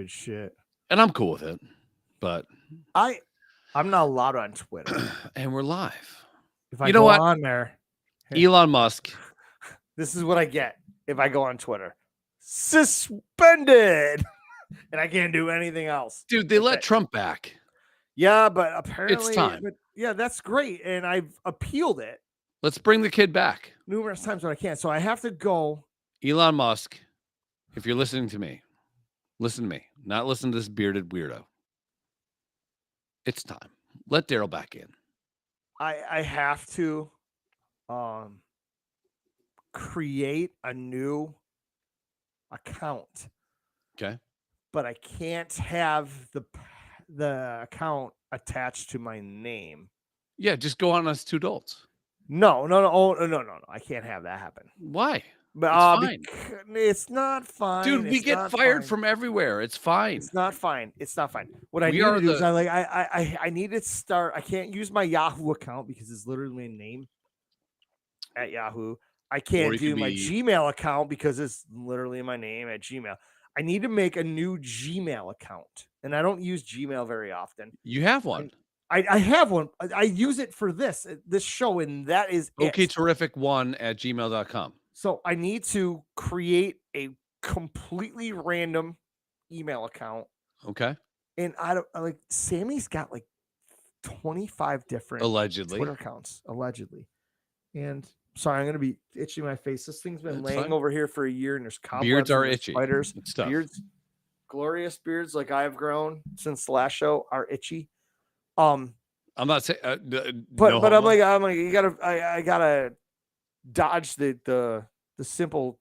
stupid shit. And I'm cool with it. But I'm not allowed on Twitter. And we're live. If I You know go what? on there, Elon Musk. this is what I get if I go on Twitter. Suspended. And I can't do anything else. Dude, they let Trump back. Yeah, but apparently, It's time. yeah, that's great. And I've appealed it Let's bring the kid back. numerous times when I can. So I have to go. Elon Musk, if you're listening to me, listen to me. Not listen to this bearded weirdo. It's time. Let Daryl back in. I have to create a new account. Okay. But I can't have the account attached to my name. Yeah, just go on as two dolts. No. No. I can't have that happen. Why? But it's fine. It's not fine. Dude, we get fired from everywhere. It's fine. It's not fine. What I need to do is I need to start. I can't use my Yahoo account because it's literally my name at Yahoo. I can't do my Gmail account because it's literally my name at Gmail. I need to make a new Gmail account, and I don't use Gmail very often. You have one. I have one. I use it for this show, and that is okterrific1@gmail.com. So I need to create a completely random email account. Okay. And I don't like Sammy's got like 25 different Twitter accounts, allegedly. And sorry, I'm gonna be itching my face. This thing's been laying over here for a year, and there's cobwebs. Beards are itchy. Spiders, beards, glorious beards like I have grown since the last show are itchy. I'm not saying, but I'm like, I gotta dodge the simple.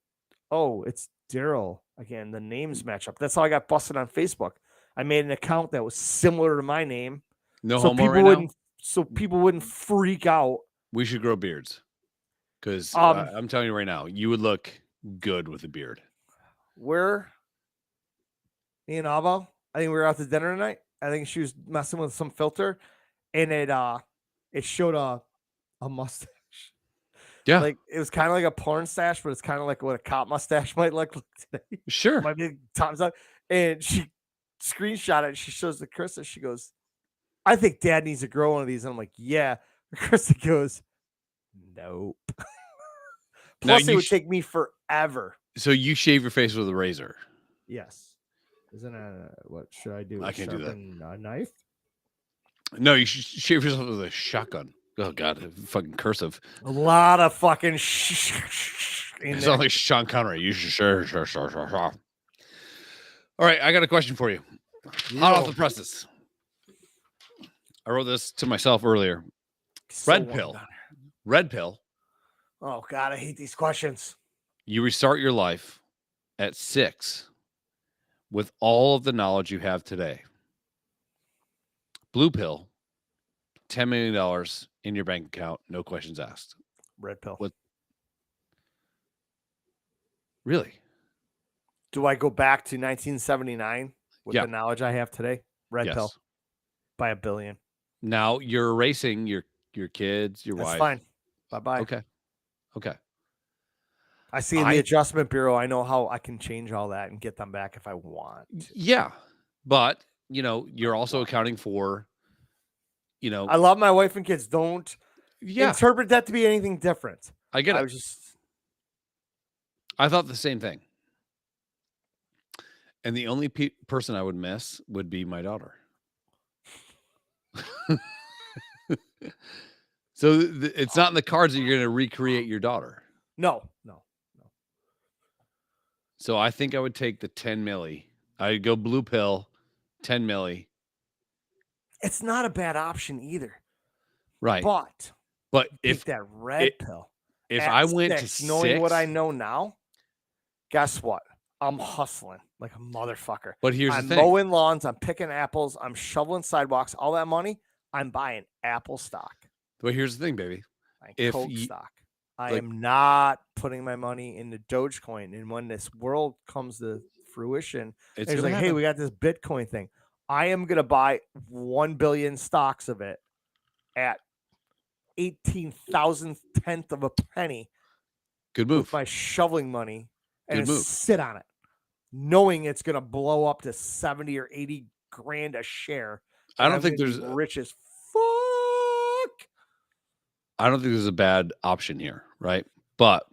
Oh, it's Daryl again. The names match up. That's how I got busted on Facebook. I made an account that was similar to my name. No homo right now? So people wouldn't freak out. We should grow beards. Because I'm telling you right now, you would look good with a beard. Me and Avo, I think we were out to dinner tonight. I think she was messing with some filter, and it showed a mustache. Yeah, like it was kind of like a porn stash, but it's kind of like what a cop mustache might look like today. Sure, might be times up. And she screenshot it. She shows the Krista. She goes, "I think Dad needs to grow one of these." And I'm like, "Yeah." Krista goes, "Nope." Plus, it would take me forever. So you shave your face with a razor? Yes. Isn't what should I do? I can't do that. A knife? No, you should shave yourself with a shotgun. Oh God, fucking cursive. A lot of fucking. It's not like Sean Connery. You should sure. All right, I got a question for you. Hot off the presses. I wrote this to myself earlier. Red pill. Oh God, I hate these questions. You restart your life at 6 with all of the knowledge you have today. Blue pill, $10 million in your bank account, no questions asked. Red pill. What? Really? Do I go back to 1979 with the knowledge I have today? Red pill. By $1 billion. Now you're erasing your kids, your wife. That's fine. Bye-bye. Okay. I see in the Adjustment Bureau, I know how I can change all that and get them back if I want to. Yeah. But, you're also accounting for, I love my wife and kids. Don't interpret that to be anything different. I get it. I thought the same thing. And the only person I would miss would be my daughter. So it's not in the cards that you're going to recreate your daughter. No. So I think I would take the 10 milli. I'd go blue pill, 10 milli. It's not a bad option either. Right. But if that red pill, if I went to 6, knowing what I know now, guess what? I'm hustling like a motherfucker. But here's the thing. I'm mowing lawns. I'm picking apples. I'm shoveling sidewalks. All that money, I'm buying Apple stock. But here's the thing, baby. Coke stock. I am not putting my money into Dogecoin. And when this world comes to fruition, it's like, hey, we got this Bitcoin thing. I am going to buy 1 billion stocks of it at 18,000th of a penny. Good move. With my shoveling money and sit on it. knowing it's going to blow up to 70 or 80 grand a share. I don't think there's rich as fuck. I don't think there's a bad option here, right? But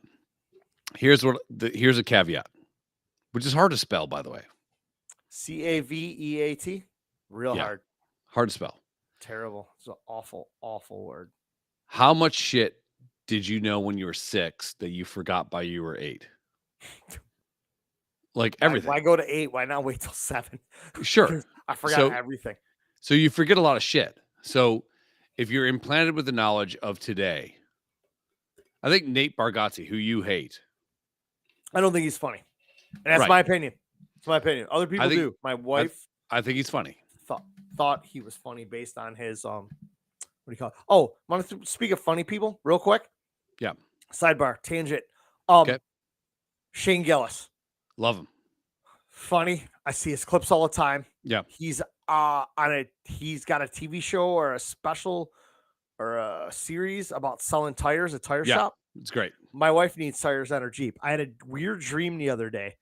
here's a caveat, which is hard to spell, by the way. Caveat. Real hard. Hard to spell. Terrible. It's an awful, awful word. How much shit did you know when you were 6 that you forgot by you were 8? Like everything. Why go to 8? Why not wait till 7? Sure. I forgot everything. So you forget a lot of shit. So if you're implanted with the knowledge of today, I think Nate Bargatze, who you hate. I don't think he's funny. And that's my opinion. It's my opinion. Other people do. My wife. I think he's funny. Thought he was funny based on his what do you call it? Oh, want to speak of funny people real quick? Yeah. Sidebar, tangent. Okay. Shane Gillis. Love him. Funny. I see his clips all the time. Yeah. He's he's got a TV show or a special or a series about selling tires, a tire shop. It's great. My wife needs tires on her Jeep. I had a weird dream the other day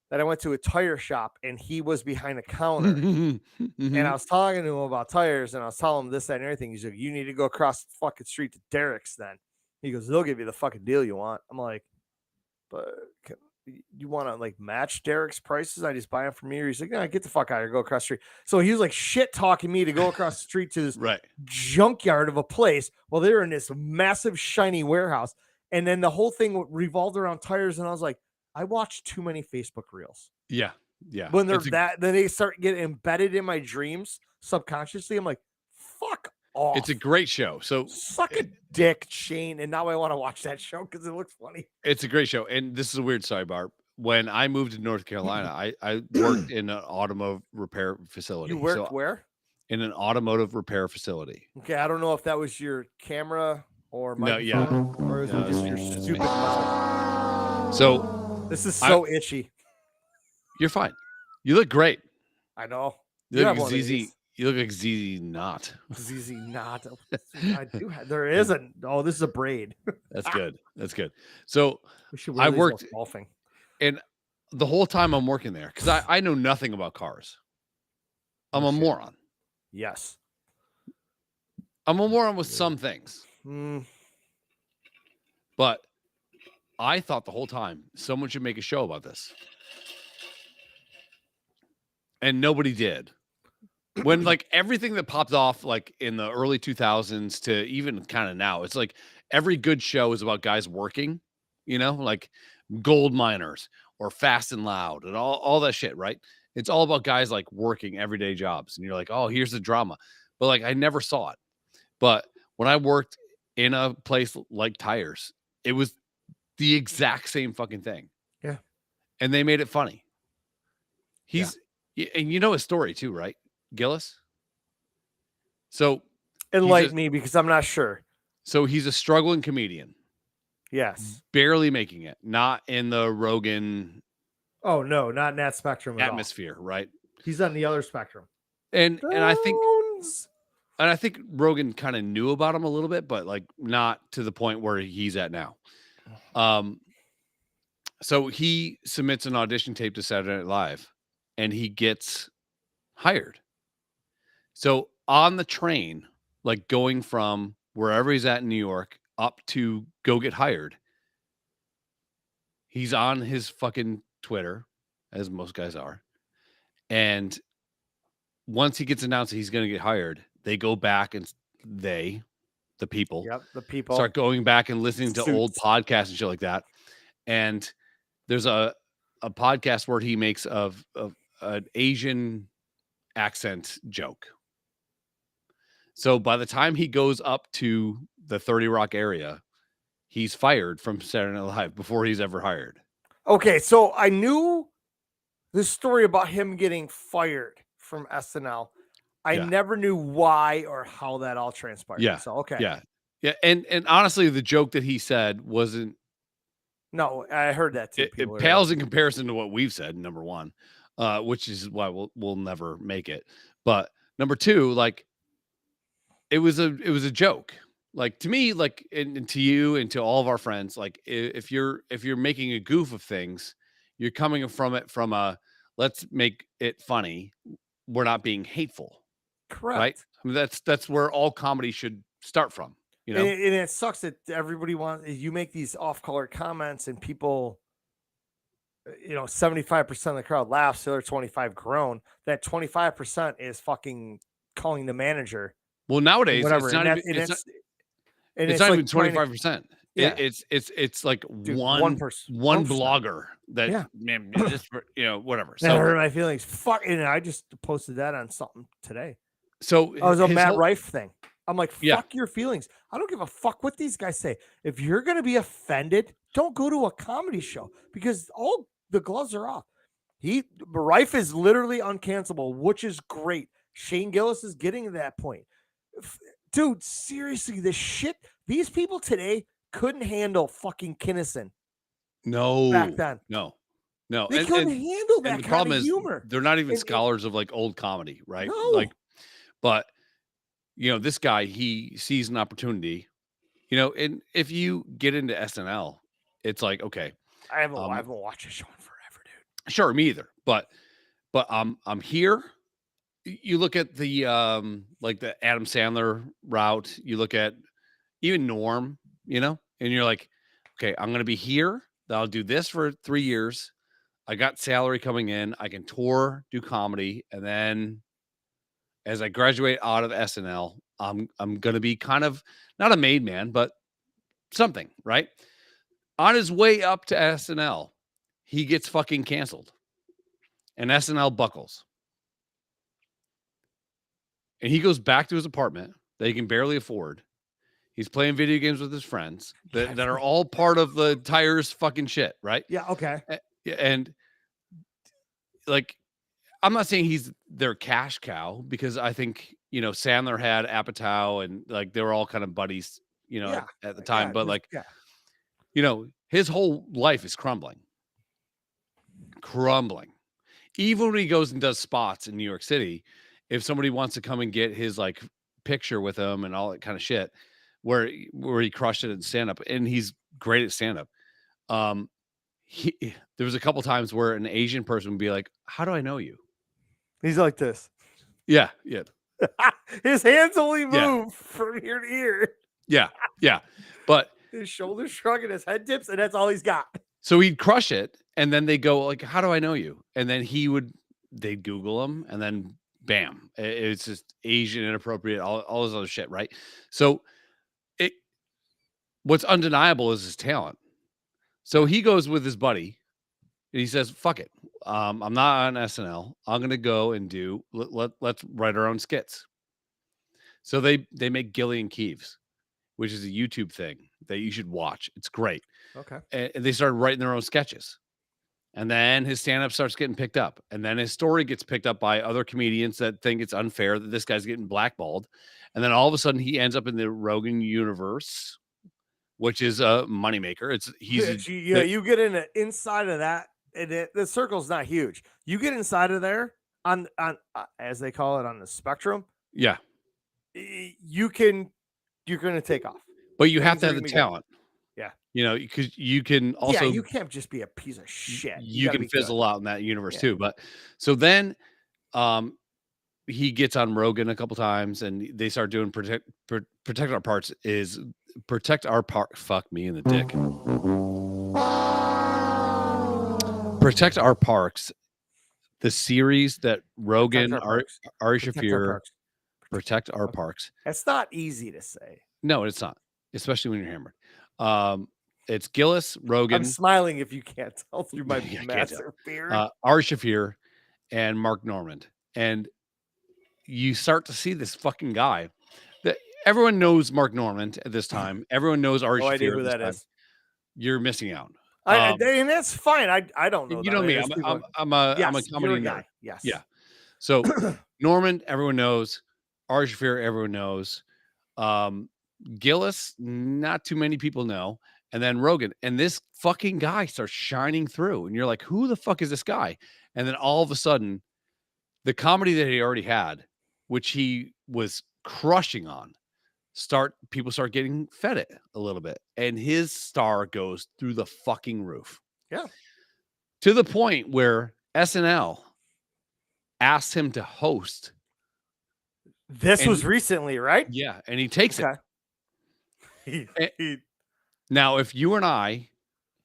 that I went to a tire shop and he was behind a counter and I was talking to him about tires and I was telling him this, that, and everything. He's like, you need to go across the fucking street to Derek's then. He goes, they'll give you the fucking deal you want. I'm like, but you want to like match Derek's prices? I just buy them from you. He's like, no, get the fuck out of here. Go across the street. So he was like shit talking me to go across the street to this junkyard of a place while they were in this massive shiny warehouse. And then the whole thing revolved around tires. And I was like, I watch too many Facebook reels. Yeah. Yeah. When they're then they start getting embedded in my dreams subconsciously. I'm like, fuck off. It's a great show. So suck a dick, Shane. And now I want to watch that show because it looks funny. It's a great show. And this is a weird sidebar. When I moved to North Carolina, I worked in an automotive repair facility. You worked where? In an automotive repair facility. Okay. I don't know if that was your camera or my or is it just your stupid mouth? So this is so itchy. You're fine. You look great. I know. You look like ZZ. You look like ZZ Not. ZZ Not. I do. There is a. Oh, this is a braid. That's good. That's good. So I worked golfing, and the whole time I'm working there because I know nothing about cars. I'm a moron. Yes. I'm a moron with some things. But I thought the whole time someone should make a show about this. And nobody did. When like everything that popped off like in the early 2000s to even kind of now, it's like every good show is about guys working, you know, like Gold Miners or Fast and Loud and all that shit, right? It's all about guys like working everyday jobs. And you're like, oh, here's the drama. But like I never saw it. But when I worked in a place like tires, it was the exact same fucking thing. Yeah. And they made it funny. And you know his story too, right? Gillis. So enlighten me because I'm not sure. So he's a struggling comedian. Yes. Barely making it. Not in the Rogan. Oh no, not in that spectrum at atmosphere, all. Right? He's on the other spectrum. And I think Rogan kind of knew about him a little bit, but like not to the point where he's at now. So he submits an audition tape to Saturday Night Live and he gets hired. So on the train, like going from wherever he's at in New York up to go get hired, he's on his fucking Twitter, as most guys are. And once he gets announced that he's going to get hired, they go back and the people start going back and listening to old podcasts and shit like that. And there's a podcast where he makes of an Asian accent joke. So by the time he goes up to the 30 Rock area, he's fired from Saturday Night Live before he's ever hired. Okay, so I knew this story about him getting fired from SNL. I never knew why or how that all transpired. Yeah. So okay. Yeah. And honestly, the joke that he said wasn't. No, I heard that too. It pales in comparison to what we've said. Number one, which is why we'll never make it. But number two, like it was a joke. Like to me, like and to you and to all of our friends, like if you're making a goof of things, You're coming from it from a let's make it funny. We're not being hateful. Correct. Right? I mean, that's where all comedy should start from. You know, and it sucks that everybody wants you make these off-color comments and people, 75% of the crowd laughs, the other 25 groan. That 25% is fucking calling the manager. Well, nowadays whatever, it's not even it's not even 25%. Yeah. It's like Dude, one person, one 1%. blogger that Yeah. man just whatever. That So hurt my feelings. Fuck, and I just posted that on something today. So it was a Matt Rife thing. I'm like, fuck Yeah. your feelings. I don't give a fuck what these guys say. If you're gonna be offended, don't go to a comedy show because all the gloves are off. Rife is literally uncancelable, which is great. Shane Gillis is getting to that point. Dude, seriously, the shit these people today couldn't handle fucking Kinnison. No, back then. No. They couldn't handle that the kind problem of humor. is they're not even scholars of like old comedy, right? No. Like, but this guy, he sees an opportunity, and if you get into SNL, it's like, okay. I haven't watched a show in forever, dude. Sure, me either. But I'm here. You look at the like the Adam Sandler route, you look at even Norm, and you're like, okay, I'm gonna be here. I'll do this for 3 years. I got salary coming in. I can tour, do comedy, and then as I graduate out of SNL, I'm gonna be kind of not a made man, but something, right? On his way up to SNL, he gets fucking canceled, and SNL buckles, and he goes back to his apartment that he can barely afford. He's playing video games with his friends that are all part of the tires fucking shit, right? Yeah, okay. And like, I'm not saying he's their cash cow because I think, Sandler had Apatow and like they were all kind of buddies, at the time. But like, his whole life is crumbling. Even when he goes and does spots in New York City, if somebody wants to come and get his like picture with him and all that kind of shit, where he crushed it in stand-up, and he's great at stand-up. There was a couple times where an Asian person would be like, "How do I know you?" He's like this. Yeah. His hands only move from ear to ear. Yeah. But his shoulders shrug and his head dips, and that's all he's got. So he'd crush it, and then they go like, "How do I know you?" And then they'd Google him, and then bam, it's just Asian inappropriate, all this other shit, right? So what's undeniable is his talent. So he goes with his buddy, and he says, "Fuck it, I'm not on SNL. I'm gonna go and let's write our own skits." So they make Gillian Keeves, which is a YouTube thing that you should watch. It's great. Okay. And they started writing their own sketches. And then his stand-up starts getting picked up. And then his story gets picked up by other comedians that think it's unfair that this guy's getting blackballed. And then all of a sudden he ends up in the Rogan universe, which is a moneymaker. You get in inside of that, and the circle's not huge. You get inside of there on as they call it on the spectrum. Yeah. You're going to take off. But you have to have the talent. Yeah. Because you can also... Yeah, you can't just be a piece of shit. You can fizzle out in that universe too. But so then he gets on Rogan a couple times, and they start doing Protect Our Parts is Protect Our Park. Fuck me in the dick. Protect Our Parks, the series that Rogan, Ari Shaffir, Protect Our Parks. It's not easy to say. No, it's not, especially when you're hammered. It's Gillis, Rogan. I'm smiling if you can't tell through my massive beard. Ari Shaffir and Mark Normand. And you start to see this fucking guy that everyone knows Mark Normand at this time. Everyone knows Ari Shaffir. No idea who that is. You're missing out. And that's fine. I don't know. You know me. I'm a comedy guy. Yes. Yeah. So Normand, everyone knows. Ari Shaffir, everyone knows. Gillis, not too many people know. And then Rogan, and this fucking guy starts shining through, and you're like, who the fuck is this guy? And then all of a sudden, the comedy that he already had, which he was crushing on, people start getting fed it a little bit, and his star goes through the fucking roof. Yeah. to the point where SNL asked him to host. This was recently, right? Yeah, and he takes it. Now, if you and I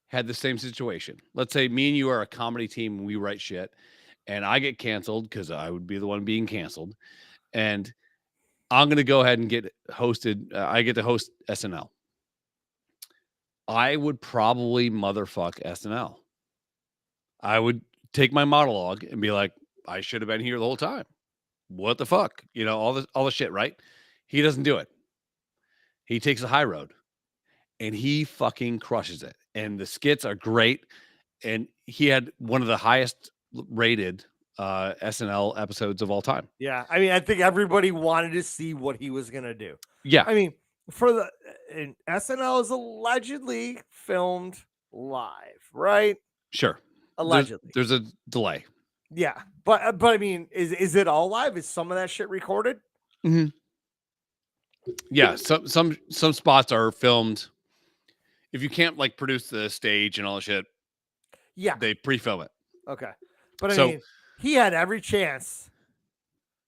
had the same situation, let's say me and you are a comedy team and we write shit, and I get canceled because I would be the one being canceled, and I'm going to go ahead and get hosted. I get to host SNL. I would probably motherfuck SNL. I would take my monologue and be like, I should have been here the whole time. What the fuck? All the shit, right? He doesn't do it. He takes the high road and he fucking crushes it. And the skits are great. And he had one of the highest rated SNL episodes of all time. Yeah. I mean, I think everybody wanted to see what he was going to do. Yeah. I mean, SNL is allegedly filmed live, right? Sure. Allegedly. There's a delay. Yeah. But I mean, is it all live? Is some of that shit recorded? Mm-hmm. Yeah. Some spots are filmed. If you can't like produce the stage and all the shit, yeah, they pre-film it. Okay. But I mean, he had every chance.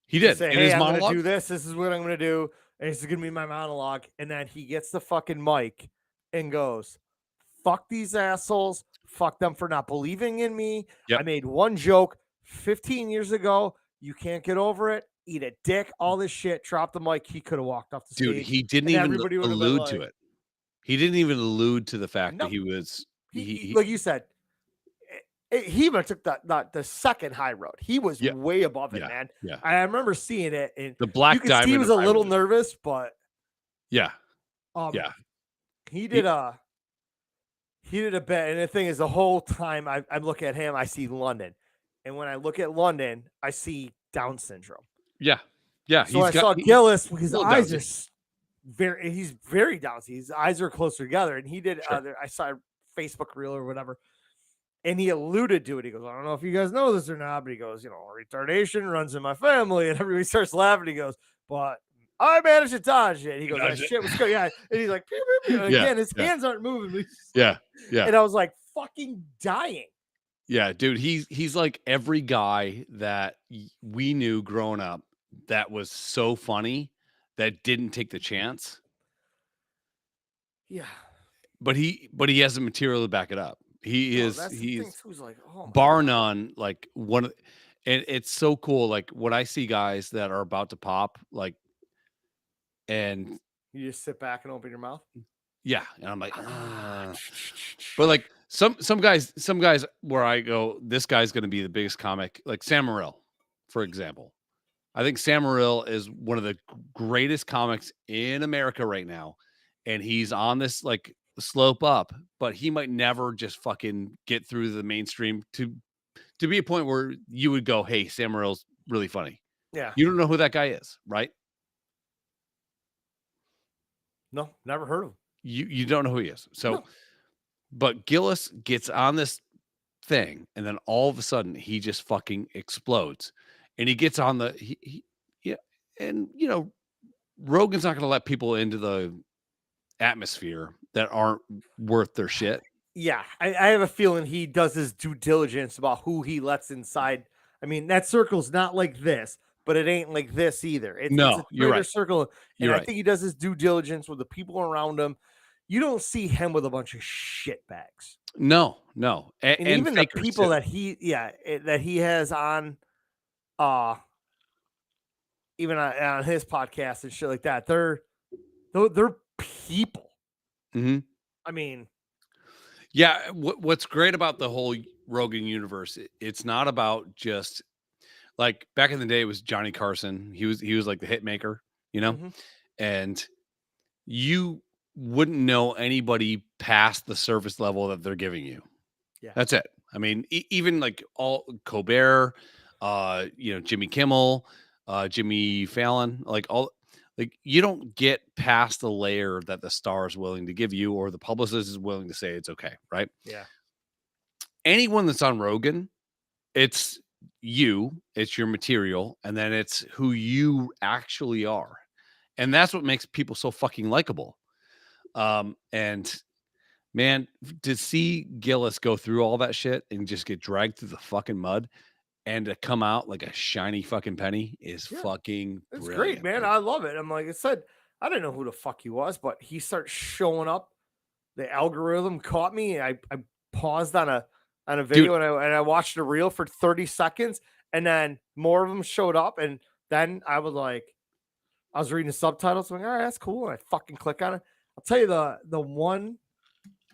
He did. Say, hey, I'm going to do this. This is what I'm going to do. And this is going to be my monologue. And then he gets the fucking mic and goes, fuck these assholes. Fuck them for not believing in me. Yep. I made one joke 15 years ago. You can't get over it. Eat a dick. All this shit. Drop the mic. He could have walked off the stage. Dude, he didn't even allude to it. He didn't even allude to the fact that he was... He like you said, he even took the second high road. He was way above it, man. Yeah. I remember seeing it, and the Black you could Diamond. see he was a little nervous, but yeah. He did a bit, and the thing is, the whole time I look at him, I see London, and when I look at London, I see Down syndrome. Yeah. So I saw Gillis, his eyes are he's very down. His eyes are closer together, and he did. I saw a Facebook reel or whatever. And he alluded to it. He goes, I don't know if you guys know this or not, but he goes, retardation runs in my family. And everybody starts laughing. He goes, but I managed to dodge it. He goes, that shit was good. Yeah. And he's like, pew, pew, pew. Again, his hands aren't moving. Yeah. And I was like, fucking dying. Yeah, dude. He's like every guy that we knew growing up that was so funny that didn't take the chance. Yeah. But he has the material to back it up. He's like, bar none, like one, and it's so cool. Like when I see guys that are about to pop, like, and you just sit back and open your mouth. Yeah, and I'm like, but like some guys where I go, this guy's going to be the biggest comic, like Sam Morril, for example. I think Sam Morril is one of the greatest comics in America right now, and he's on this like slope up, but he might never just fucking get through the mainstream to be a point where you would go, hey, Sam Morril's really funny. Yeah. You don't know who that guy is, right? No, never heard of him. You don't know who he is. So, but Gillis gets on this thing, and then all of a sudden he just fucking explodes, and he gets on the, and Rogan's not going to let people into the atmosphere that aren't worth their shit. Yeah, I have a feeling he does his due diligence about who he lets inside. I mean, that circle's not like this, but it ain't like this either. It's a you're right. Circle, and I think he does his due diligence with the people around him. You don't see him with a bunch of shit bags. No, and even the people too. that he has on, even on his podcast and shit like that. They're people. Mm-hmm. I mean, yeah. What's great about the whole Rogan universe? It's not about just like back in the day. It was Johnny Carson. He was like the hit maker, and you wouldn't know anybody past the surface level that they're giving you. Yeah, that's it. I mean, even like all Colbert, Jimmy Kimmel, Jimmy Fallon, like you don't get past the layer that the star is willing to give you or the publicist is willing to say it's okay, right? Yeah. Anyone that's on Rogan, it's your material, and then it's who you actually are. And that's what makes people so fucking likable. And Man, to see Gillis go through all that shit and just get dragged through the fucking mud and to come out like a shiny fucking penny is fucking It's brilliant. great, man. I love it. I'm like I said, I didn't know who the fuck he was, but he starts showing up. The algorithm caught me. I paused on a video and I watched a reel for 30 seconds, and then more of them showed up, and then I was reading the subtitles. I'm like, all right, that's cool. And I fucking click on it. I'll tell you the one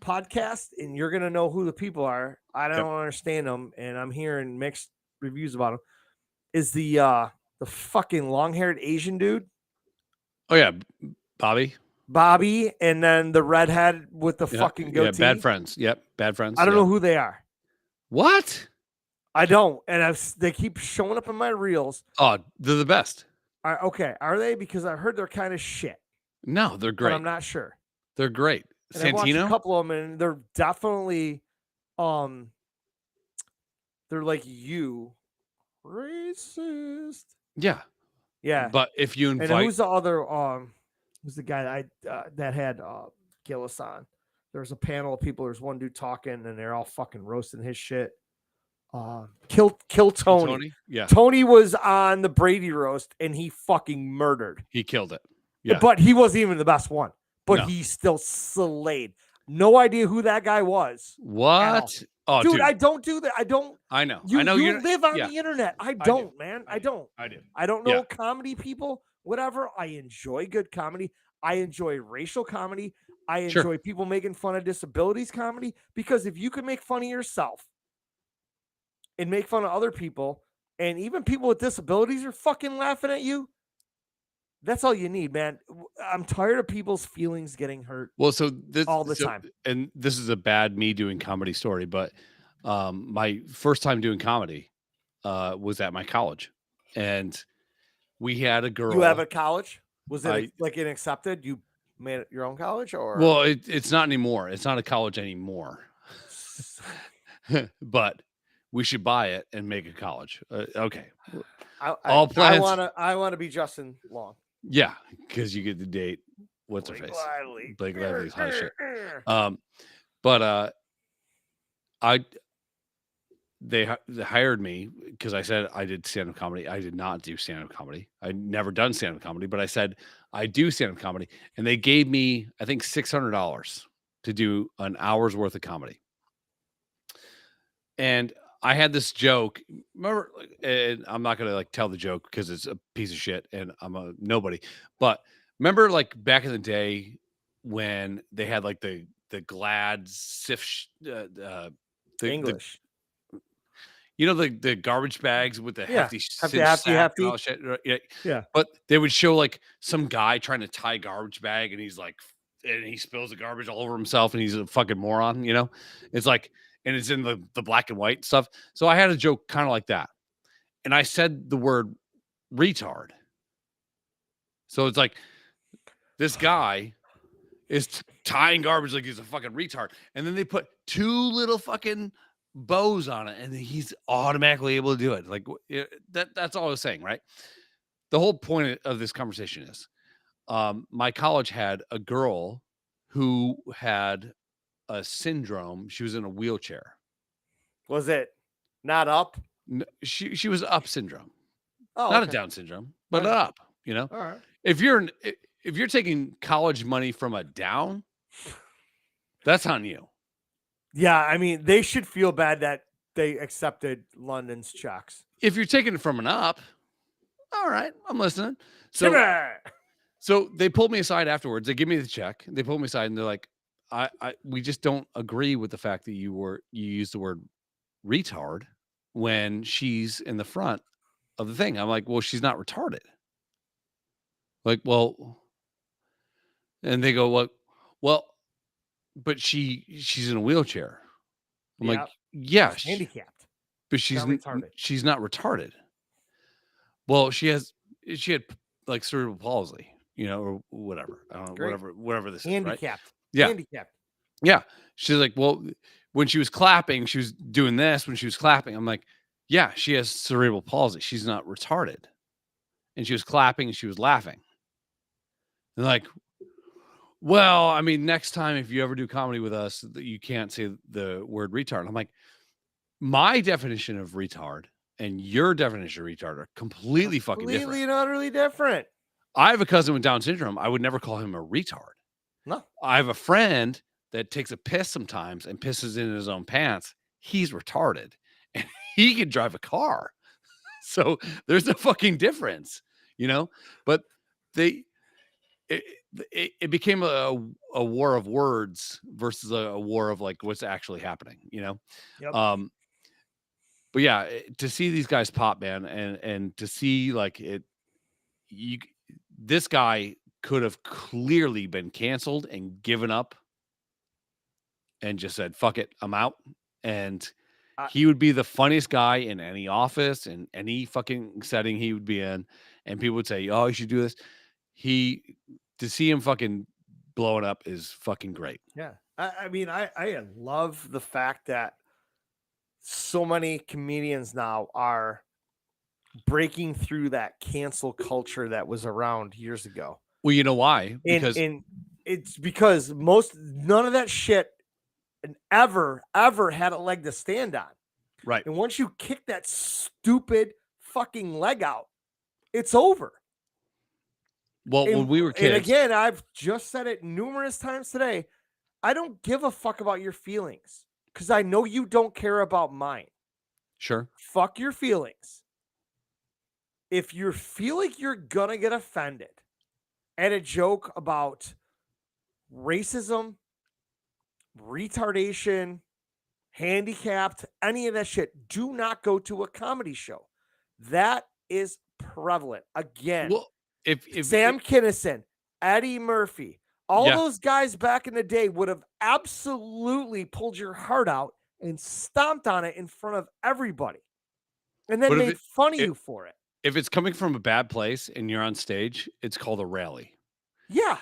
podcast, and you're gonna know who the people are. I don't understand them, and I'm hearing mixed reviews about them. Is the fucking long-haired Asian dude? Oh yeah, Bobby, and then the redhead with the fucking goatee. Yeah, Bad Friends. Yep, Bad Friends. I don't know who they are. What? I don't, and they keep showing up in my reels. Oh, they're the best. Okay, are they? Because I heard they're kind of shit. No, they're great. But I'm not sure. They're great. And I watched a couple of them, and they're definitely, they're like you, racist. Yeah, yeah. But if you invite, and who's the other? Who's the guy that had Gillis on? There's a panel of people. There's one dude talking, and they're all fucking roasting his shit. Kill Tony. Yeah. Tony was on the Brady roast, and he fucking murdered. He killed it. Yeah. But he wasn't even the best one. But he still slayed. No idea who that guy was. What? Oh, dude, I don't do that. I don't. I know. You you live on the internet. I don't, man. I don't. I do. I don't know comedy people. Whatever. I enjoy good comedy. I enjoy racial comedy. I enjoy people making fun of disabilities comedy, because if you can make fun of yourself and make fun of other people, and even people with disabilities are fucking laughing at you, that's all you need, man. I'm tired of people's feelings getting hurt. Well, so this all the time. And this is a bad me doing comedy story, but my first time doing comedy was at my college, and we had a girl. You have a college? Was it like an accepted? You made it your own college, or? Well, it's not anymore. It's not a college anymore. But we should buy it and make a college. Okay. All plans. I want to be Justin Long. Yeah, because you get to date what's her face, Blake Lively's hot shit. But they hired me because I said I did stand-up comedy. I did not do stand-up comedy. I'd never done stand-up comedy, but I said I do stand-up comedy, and they gave me, I think, $600 to do an hour's worth of comedy. And I had this joke. Remember, and I'm not gonna tell the joke because it's a piece of shit and I'm a nobody. But remember, back in the day when they had the Glad Sif, the English. The garbage bags with the hefty shit. Yeah. But they would show some guy trying to tie garbage bag, and he's and he spills the garbage all over himself, and he's a fucking moron. It's and it's in the black and white stuff. So I had a joke kind of like that, and I said the word retard. So it's this guy is tying garbage like he's a fucking retard, and then they put two little fucking bows on it, and he's automatically able to do it. That's all I was saying, right? The whole point of this conversation is, my college had a girl who had a syndrome. She was in a wheelchair. Was it not up? No, she was up syndrome. Oh, not a Down syndrome, but up. All right. If you're taking college money from a Down, that's on you. Yeah, I mean, they should feel bad that they accepted London's checks. If you're taking it from an up, all right, I'm listening. So they pulled me aside afterwards. They give me the check. They pulled me aside, and they're like, we just don't agree with the fact that you used the word retard when she's in the front of the thing. I'm like, well, she's not retarded. Well, and they go, well, but she's in a wheelchair. I'm like, yeah, she's handicapped, but she's not retarded. Well, she had cerebral palsy, or whatever. I don't know, whatever this handicapped. Is, right? Yeah. Handicapped. Yeah. She's like, well, when she was clapping, she was doing this when she was clapping. I'm like, yeah, she has cerebral palsy. She's not retarded. And she was clapping and she was laughing. And Well, I mean, next time if you ever do comedy with us, you can't say the word retard. I'm like, my definition of retard and your definition of retard are completely fucking different. Completely and utterly different. I have a cousin with Down syndrome. I would never call him a retard. No. I have a friend that takes a piss sometimes and pisses in his own pants. He's retarded and he can drive a car. So there's a fucking difference, you know, but it became a war of words versus a war of like what's actually happening, you know? Yep. But yeah, to see these guys pop, man, and to see like this guy could have clearly been canceled and given up and just said, fuck it, I'm out. And he would be the funniest guy in any office and any fucking setting he would be in. And people would say, oh, you should do this. To see him fucking blowing up is fucking great. Yeah. I mean, I love the fact that so many comedians now are breaking through that cancel culture that was around years ago. Well, you know why? Because it's because none of that shit ever had a leg to stand on. Right. And once you kick that stupid fucking leg out, it's over. Well, when we were kids, and again, I've just said it numerous times today. I don't give a fuck about your feelings because I know you don't care about mine. Sure. Fuck your feelings. If you feel like you're gonna get offended at a joke about racism, retardation, handicapped, any of that shit, do not go to a comedy show. That is prevalent. Again, well, if Sam Kinison, Eddie Murphy, all those guys back in the day would have absolutely pulled your heart out and stomped on it in front of everybody and then made fun of you for it. If it's coming from a bad place and you're on stage, it's called a rally. Yeah.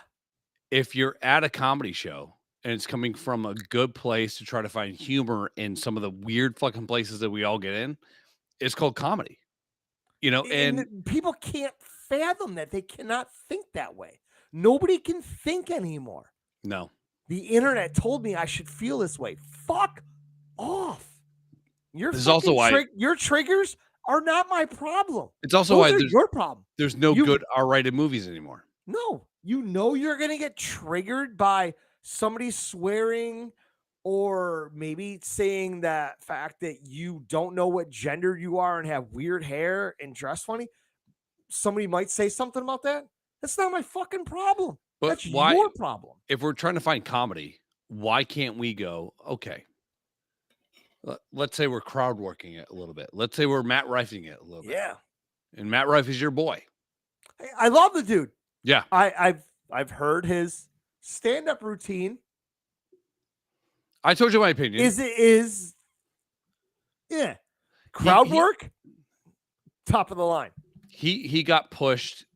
If you're at a comedy show and it's coming from a good place to try to find humor in some of the weird fucking places that we all get in, it's called comedy. You know, and people can't fathom that. They cannot think that way. Nobody can think anymore. No. The internet told me I should feel this way. Fuck off. This is also why your triggers are not my problem. It's also why there's your problem. There's no good R-rated movies anymore. No, you know you're gonna get triggered by somebody swearing or maybe saying that fact that you don't know what gender you are and have weird hair and dress funny. Somebody might say something about that. That's not my fucking problem. But that's your problem. If we're trying to find comedy, why can't we go, okay, let's say we're crowd working it a little bit. Let's say we're Matt Rifing it a little bit. Yeah. And Matt Rife is your boy. I love the dude. Yeah. I've heard his stand-up routine. I told you my opinion. Yeah. Crowd work, top of the line. He got pushed.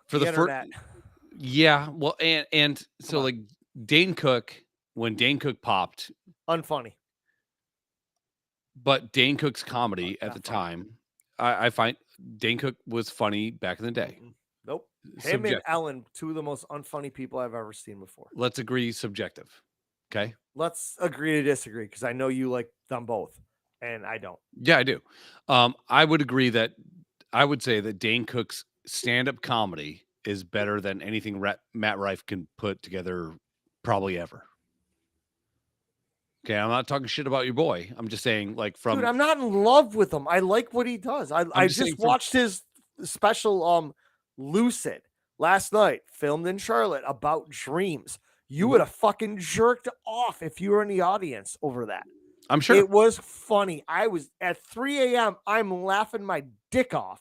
For the first. Yeah. Well, and so like Dane Cook, when Dane Cook popped, unfunny. But Dane Cook's comedy at the time, I find Dane Cook was funny back in the day. Nope. Him and Ellen, two of the most unfunny people I've ever seen before. Let's agree subjective. Okay. Let's agree to disagree because I know you like them both and I don't. Yeah, I do. I would agree that I would say that Dane Cook's stand-up comedy is better than anything Matt Rife can put together probably ever. Okay, I'm not talking shit about your boy. I'm just saying, like, Dude, I'm not in love with him. I like what he does. I just watched his special Lucid last night, filmed in Charlotte, about dreams. You would have fucking jerked off if you were in the audience over that. I'm sure. It was funny. I was at 3 a.m. I'm laughing my dick off.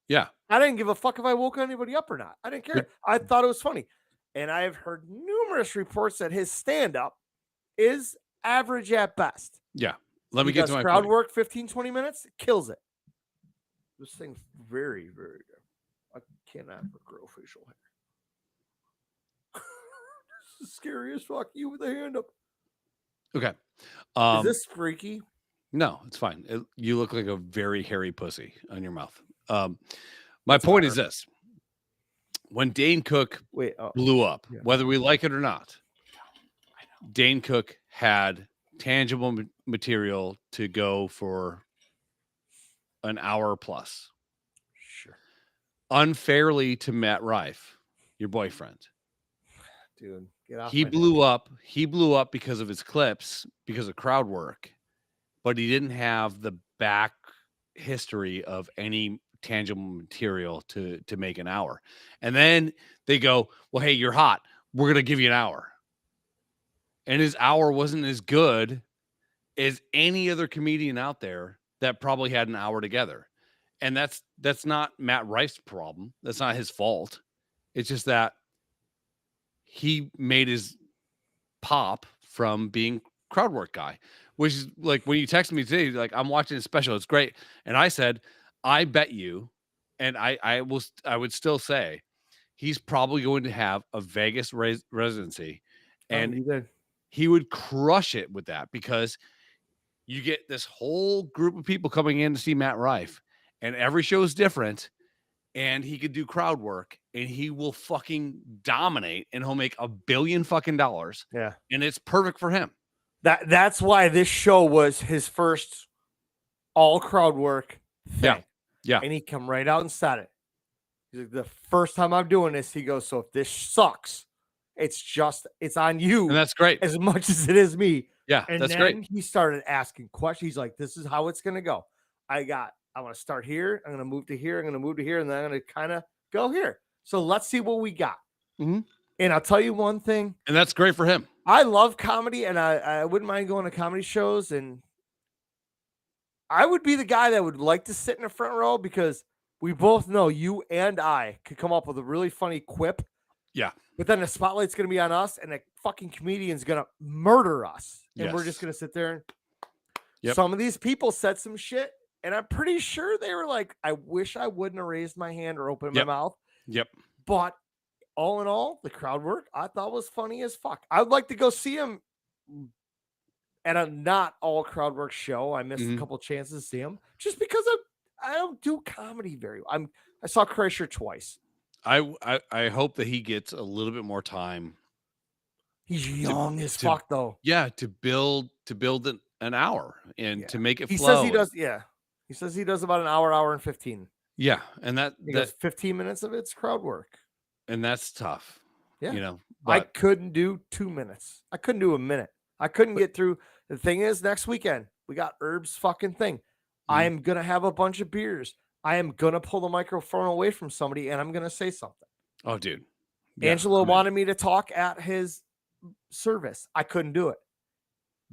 Yeah. I didn't give a fuck if I woke anybody up or not. I didn't care. I thought it was funny. And I've heard numerous reports that his stand-up is average at best. Yeah. Let me get to my crowd work 15, 20 minutes, kills it. This thing's very, very good. I cannot grow facial hair. This is scary as fuck. You with the hand up. Okay. Is this freaky? No, it's fine. You look like a very hairy pussy on your mouth. My point is this. when Dane Cook blew up, whether we like it or not, Dane Cook had tangible material to go for an hour plus. Sure. Unfairly to Matt Rife, your boyfriend. Dude, get off. He blew up. He blew up because of his clips, because of crowd work, but he didn't have the back history of any tangible material to make an hour. And then they go, well, hey, you're hot. We're going to give you an hour. And his hour wasn't as good as any other comedian out there that probably had an hour together. And that's not Matt Rife's problem. That's not his fault. It's just that he made his pop from being crowd work guy, which is like when you texted me today, like, I'm watching a special, it's great. And I said, I bet you, and I would still say he's probably going to have a Vegas residency, and he would crush it with that, because you get this whole group of people coming in to see Matt Rife, and every show is different, and he could do crowd work, and he will fucking dominate, and he'll make $1 billion fucking dollars. Yeah. And it's perfect for him. That's why this show was his first all crowd work thing. Yeah. Yeah. And he come right out and said it. He's like, the first time I'm doing this, he goes, so if this sucks, it's on you. And that's great. As much as it is me. Yeah. And that's then great. He started asking questions. He's like, this is how it's going to go. I want to start here. I'm going to move to here. I'm going to move to here. And then I'm going to kind of go here. So let's see what we got. Mm-hmm. And I'll tell you one thing. And that's great for him. I love comedy, and I wouldn't mind going to comedy shows. And I would be the guy that would like to sit in the front row, because we both know you and I could come up with a really funny quip. Yeah. But then the spotlight's going to be on us, and the fucking comedian's going to murder us. And we're just going to sit there. And some of these people said some shit, and I'm pretty sure they were like, I wish I wouldn't have raised my hand or opened my mouth. Yep. But all in all, the crowd work I thought was funny as fuck. I would like to go see him at a not all crowd work show. I missed a couple chances to see him just because I don't do comedy very well. I saw Kreischer twice. I hope that he gets a little bit more time. He's young as fuck, though. Yeah, to build an hour and to make it flow. He says he does. Yeah, he says he does about an hour and 15. Yeah, and that 15 minutes of it's crowd work, and that's tough. Yeah, you know, I couldn't do 2 minutes. I couldn't do a minute. I couldn't get through. The thing is, next weekend we got Herb's fucking thing. I am gonna have a bunch of beers. I am gonna pull the microphone away from somebody, and I'm gonna say something. Oh, dude, Angelo wanted me to talk at his service. I couldn't do it.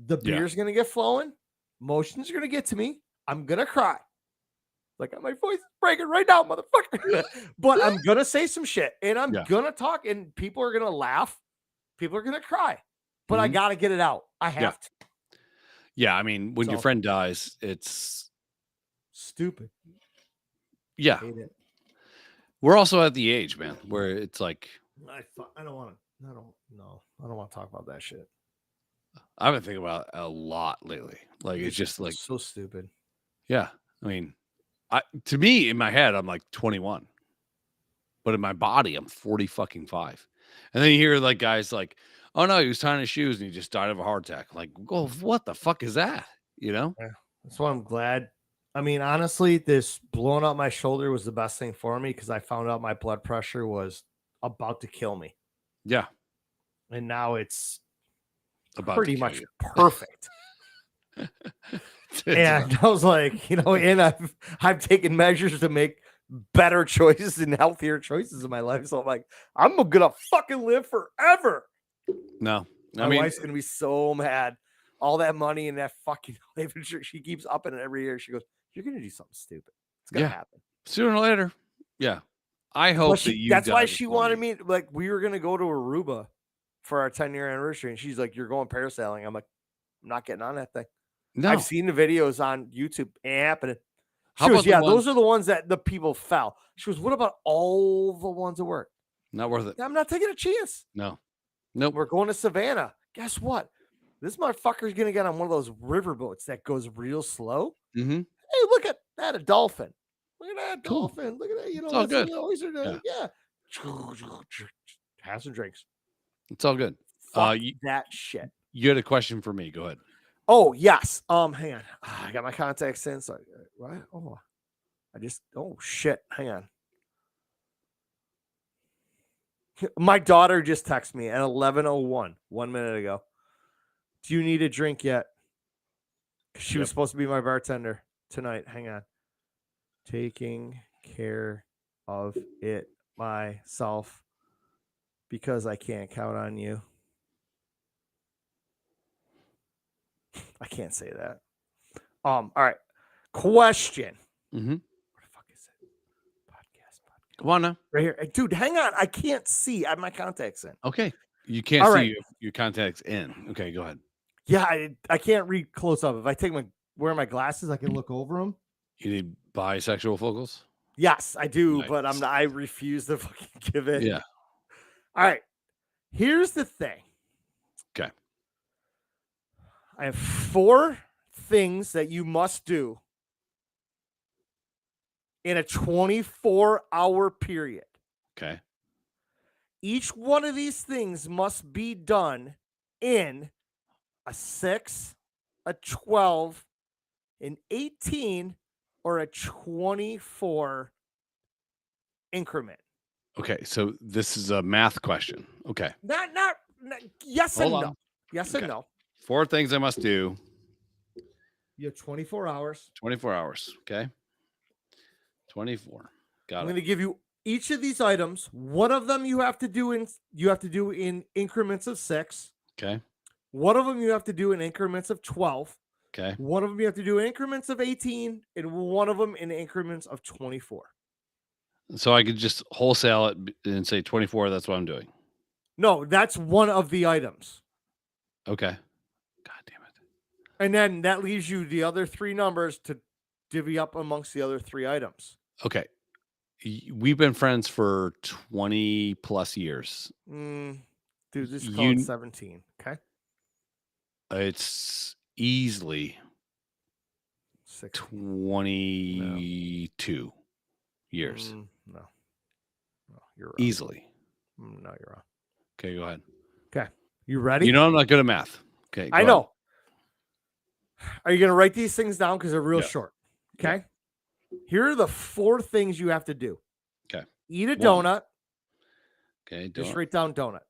The beer's gonna get flowing. Emotions are gonna get to me. I'm gonna cry. Like, my voice is breaking right now, motherfucker. But I'm gonna say some shit, and I'm gonna talk, and people are gonna laugh. People are gonna cry. But I gotta get it out. I have to. Yeah, I mean, when your friend dies, it's stupid. Yeah. I hate it. We're also at the age, man, where it's like, I don't want to talk about that shit. I've been thinking about it a lot lately. Like, it's just like so stupid. Yeah. I mean, to me, in my head, I'm like 21, but in my body, I'm 40 fucking 5. And then you hear like guys like, oh no, he was tying his shoes and he just died of a heart attack. Like, oh, what the fuck is that? You know? Yeah, that's why I'm glad. I mean, honestly, this blowing out my shoulder was the best thing for me, because I found out my blood pressure was about to kill me. Yeah. And now it's about pretty much perfect. And I was like, and I've taken measures to make better choices and healthier choices in my life. So I'm like, I'm gonna fucking live forever. No, my wife's gonna be so mad. All that money and that fucking life insurance, she keeps upping it every year. She goes, "You're gonna do something stupid. It's gonna happen sooner or later." Yeah, I hope that you. That's why she wanted me. Like, we were gonna go to Aruba for our 10-year anniversary, and she's like, "You're going parasailing." I'm like, "I'm not getting on that thing." No. I've seen the videos on YouTube. Ain't happening. She goes, yeah, those are the ones that the people fell. She goes, what about all the ones that work? Not worth it. I'm not taking a chance. No. Nope. We're going to Savannah. Guess what? This motherfucker's going to get on one of those river boats that goes real slow. Mm-hmm. Hey, look at that, a dolphin. Look at that dolphin. Look at that. It's all good. Yeah. Have some drinks. It's all good. Fuck that shit. You had a question for me. Go ahead. Oh, yes. Hang on. I got my contacts in. So, what? Oh, shit. Hang on. My daughter just texted me at 11:01, 1 minute ago. Do you need a drink yet? She was supposed to be my bartender tonight. Hang on. Taking care of it myself because I can't count on you. I can't say that. All right. Question. Mm-hmm. Where the fuck is it? Podcast. Come on now. Right here. Dude, hang on. I can't see. I have my contacts in. Okay. You can't see your contacts in. Okay, go ahead. Yeah, I can't read close up. If I wear my glasses, I can look over them. You need bisexual focals? Yes, I do, Nice. but I refuse to fucking give it. Yeah. All right. Here's the thing. Okay. I have 4 things that you must do in a 24-hour period. Okay. Each one of these things must be done in a 6, a 12, an 18, or a 24 increment. Okay, so this is a math question. Okay. Not yes and no. Yes and no. 4 things I must do. You have 24 hours. 24 hours. Okay. 24. Got it. I'm going to give you each of these items. One of them you have to do in increments of 6. Okay. One of them you have to do in increments of 12. Okay. One of them you have to do in increments of 18, and one of them in increments of 24. So I could just wholesale it and say 24. That's what I'm doing. No, that's one of the items. Okay. God damn it. And then that leaves you the other 3 numbers to divvy up amongst the other 3 items. Okay. We've been friends for 20 plus years. Dude, this is called 17. Okay. It's easily 22 years. No, you're wrong. Easily. No, you're wrong. Okay, go ahead. Okay. You ready? You know I'm not good at math. Okay. I know. Are you going to write these things down? Because they're real short. Okay. Yeah. Here are the 4 things you have to do. Okay. Eat a donut. Okay. Just write down donut.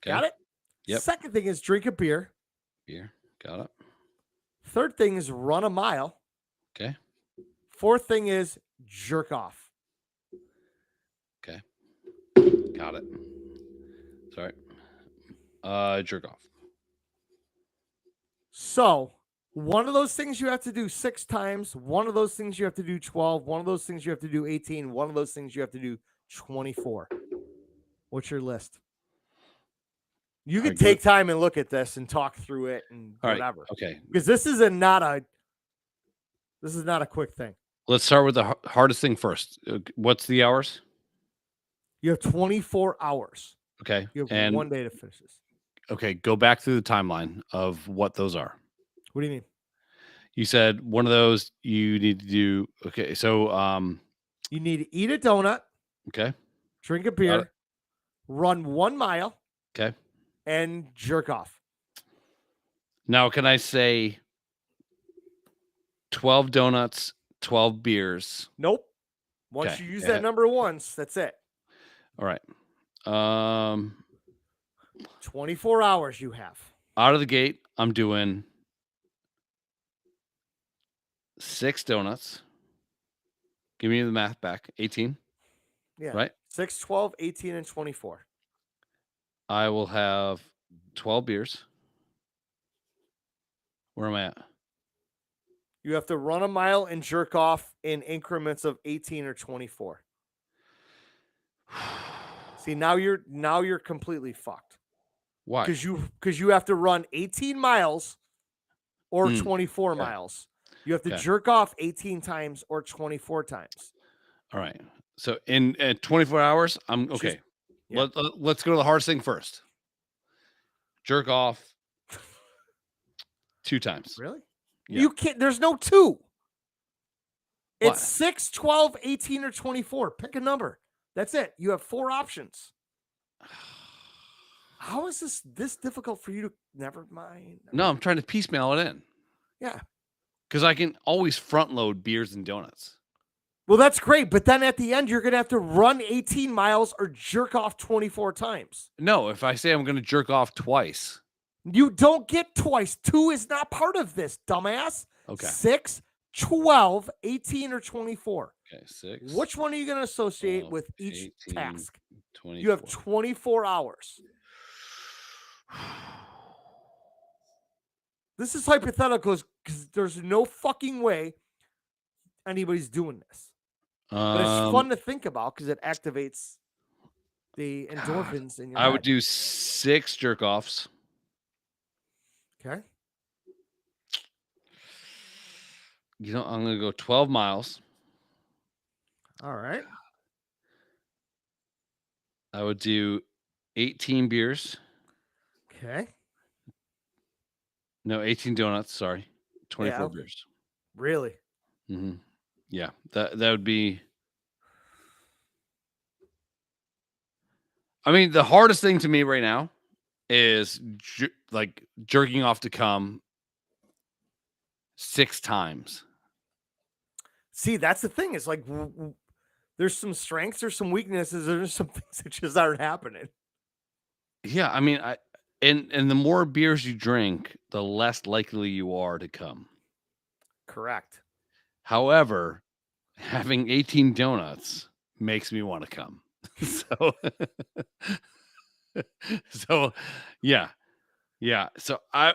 Okay. Got it? Yep. Second thing is drink a beer. Beer. Got it. Third thing is run a mile. Okay. Fourth thing is jerk off. Okay. Got it. Sorry. Jerk off. So one of those things you have to do 6 times. One of those things you have to do 12. One of those things you have to do 18. One of those things you have to do 24. What's your list? You can take time and look at this and talk through it and whatever. Right. Okay. Because this is not a quick thing. Let's start with the hardest thing first. What's the hours? You have 24 hours. Okay. You have 1 day to finish this. Okay. Go back through the timeline of what those are. What do you mean? You said one of those you need to do. Okay. So, you need to eat a donut. Okay. Drink a beer. Run 1 mile. Okay. And jerk off. Now, can I say 12 donuts, 12 beers? Nope. Once you use that number once, that's it. All right. 24 hours you have. Out of the gate, I'm doing 6 donuts. Give me the math back. 18. Yeah. Right? 6, 12, 18, and 24. I will have 12 beers. Where am I at? You have to run a mile and jerk off in increments of 18 or 24. See, now you're completely fucked. Why? Because you have to run 18 miles or 24 miles. You have to jerk off 18 times or 24 times. All right. So in 24 hours, I'm okay. Let's go to the hardest thing first. Jerk off 2 times. Really? Yeah. You can't. There's no 2. What? It's 6, 12, 18, or 24. Pick a number. That's it. You have 4 options. How is this difficult for you to? Never mind. No, I'm trying to piecemeal it in. Yeah. Because I can always front load beers and donuts. Well, that's great. But then at the end, you're going to have to run 18 miles or jerk off 24 times. No, if I say I'm going to jerk off twice. You don't get twice. 2 is not part of this, dumbass. Okay. 6, 12, 18, or 24. Okay, 6. Which one are you going to associate 12, with each 18, task? 24. You have 24 hours. This is hypothetical because there's no fucking way anybody's doing this. But it's fun to think about because it activates the endorphins in your head. Would do 6 jerk offs. Okay. I'm going to go 12 miles. All right. I would do 18 beers. Okay. No, 18 donuts. Sorry. 24 beers. Really? Mm-hmm. Yeah. That would be. I mean, the hardest thing to me right now is jerking off to come 6 times. See, that's the thing. It's like there's some strengths, there's some weaknesses, there's some things that just aren't happening. Yeah, I mean, and the more beers you drink, the less likely you are to come. Correct. However, having 18 donuts makes me want to come. So yeah. So I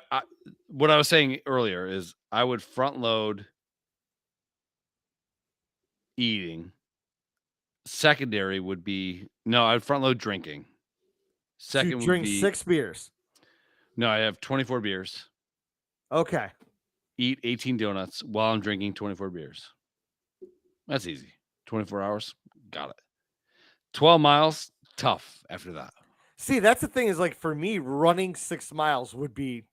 what I was saying earlier is I would front load eating. Secondary would be I'd front load drinking. Second so you drink 6 beers. No, I have 24 beers. Okay. Eat 18 donuts while I'm drinking 24 beers. That's easy. 24 hours. Got it. 12 miles. Tough after that. See, that's the thing is like for me, running 6 miles would be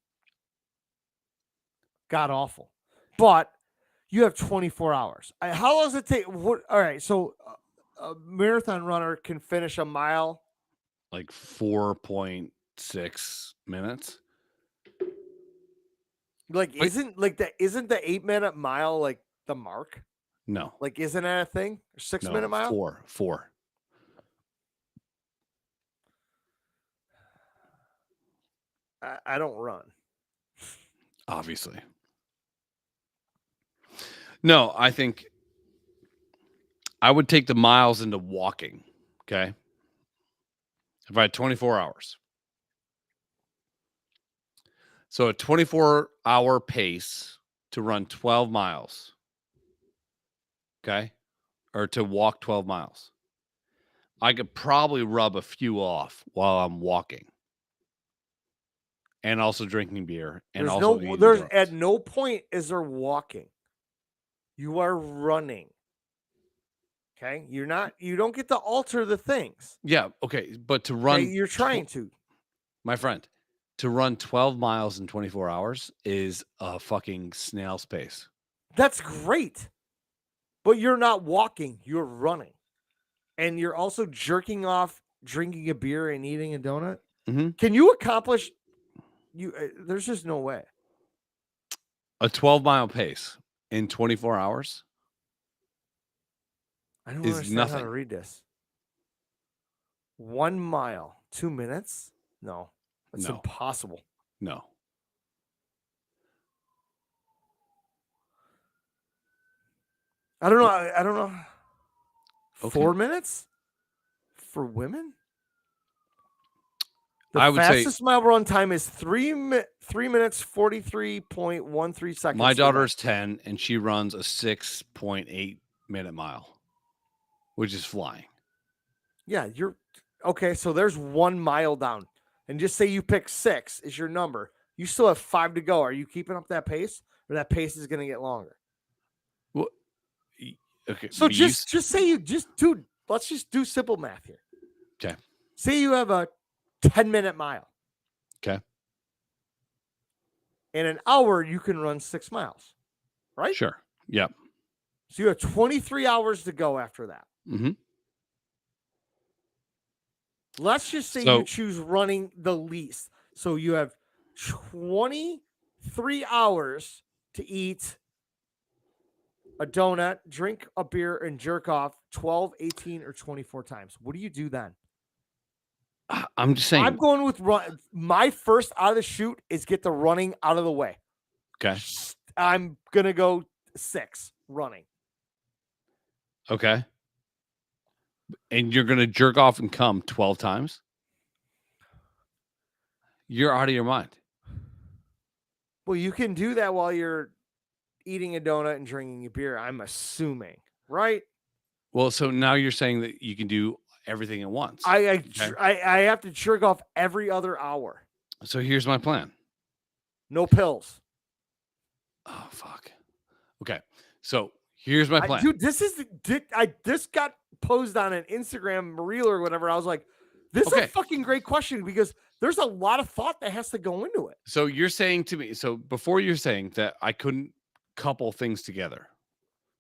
god awful. But you have 24 hours. How long does it take? All right. So a marathon runner can finish a mile. Like 4.6 minutes. Like, isn't the 8-minute mile like the mark? No. Like, isn't that a thing? 6-minute mile? 4. I don't run. Obviously. No, I think I would take the miles into walking. Okay. If I had 24 hours. So a 24-hour pace to run 12 miles. Okay. Or to walk 12 miles. I could probably rub a few off while I'm walking. And also drinking beer. And there's at no point is there walking. You are running. Okay. You don't get to alter the things. Yeah. Okay. But to run. Okay, you're trying to. My friend, to run 12 miles in 24 hours is a fucking snail's pace. That's great. But you're not walking. You're running. And you're also jerking off, drinking a beer, and eating a donut. Mm-hmm. Can you accomplish? There's just no way. A 12-mile pace in 24 hours. I don't understand how to read this. 1 mile, 2 minutes? No, that's impossible. No. I don't know. I don't know. Okay. 4 minutes for women? I The fastest mile run time is 3 minutes 43.13 seconds. My daughter is 10 and she runs a 6.8 minute mile, which is flying. Yeah, you're okay. So there's 1 mile down, and just say you pick 6 is your number. You still have 5 to go. Are you keeping up that pace, or that pace is going to get longer? Well, okay. So just say dude. Let's just do simple math here. Okay. Say you have a 10-minute mile. Okay. In an hour, you can run 6 miles, right? Sure. Yep. So you have 23 hours to go after that. Mm-hmm. Let's just say you choose running the least. So you have 23 hours to eat a donut, drink a beer, and jerk off 12, 18, or 24 times. What do you do then? I'm just saying. I'm going with run. My first out of the chute is get the running out of the way. Okay. I'm going to go 6 running. Okay. And you're going to jerk off and come 12 times? You're out of your mind. Well, you can do that while you're eating a donut and drinking a beer, I'm assuming, right? Well, so now you're saying that you can do everything at once. I have to jerk off every other hour. So here's my plan. No pills. Oh, fuck. Okay. So here's my plan. Dude, this got posed on an Instagram reel or whatever. I was like, this is a fucking great question because there's a lot of thought that has to go into it. So you're saying to me, so before you're saying that I couldn't couple things together,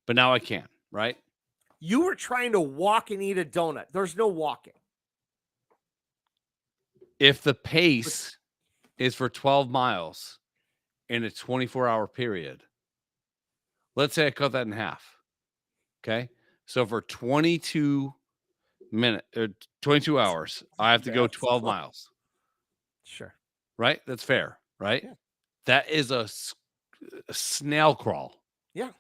but now I can, right? You were trying to walk and eat a donut. There's no walking. If the pace is for 12 miles in a 24-hour period, let's say I cut that in half. Okay. So for 22 hours, I have to go 12 miles. Sure. Right? That's fair, right? Yeah. That is a snail crawl. Yeah.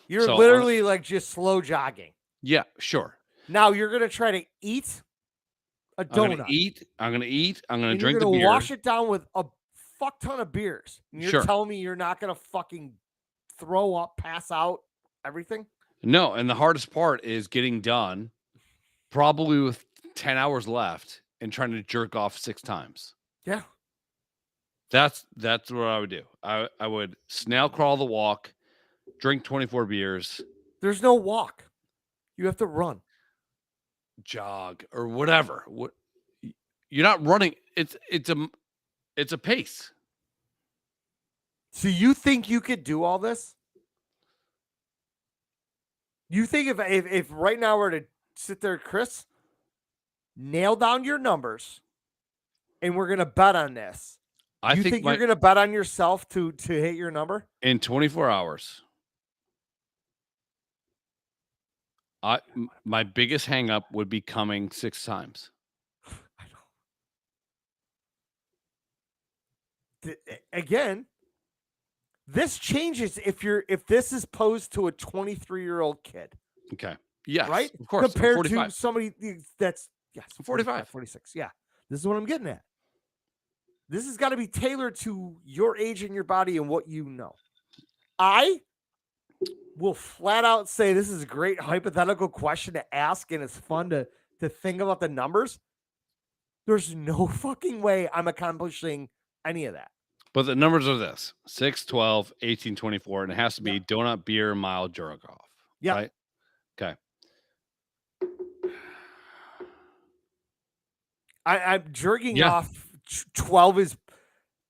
You're literally like just slow jogging. Yeah, sure. Now you're going to try to eat a donut. I'm going to eat. I'm going to drink the beer. You're going to wash it down with a fuck ton of beers. And you're telling me you're not going to fucking throw up, pass out, everything? No, and the hardest part is getting done probably with 10 hours left and trying to jerk off 6 times. Yeah. That's what I would do. I would snail crawl the walk, drink 24 beers. There's no walk. You have to run. Jog or whatever. You're not running. It's a pace. So you think you could do all this? You think if right now we're to sit there, Chris, nail down your numbers, and we're gonna bet on this. You think you're gonna bet on yourself to hit your number in 24 hours? My biggest hang up would be coming 6 times. I know. Again, this changes if this is posed to a 23-year-old kid. Okay. Yes. Right? Of course. Compared to somebody that's 45. 46. Yeah. This is what I'm getting at. This has got to be tailored to your age and your body and what you know. I will flat out say this is a great hypothetical question to ask, and it's fun to think about the numbers. There's no fucking way I'm accomplishing any of that. But the numbers are this: 6, 12, 18, 24, and it has to be donut, beer, mile, jerk off. Yeah. Right? Okay. I'm jerking off 12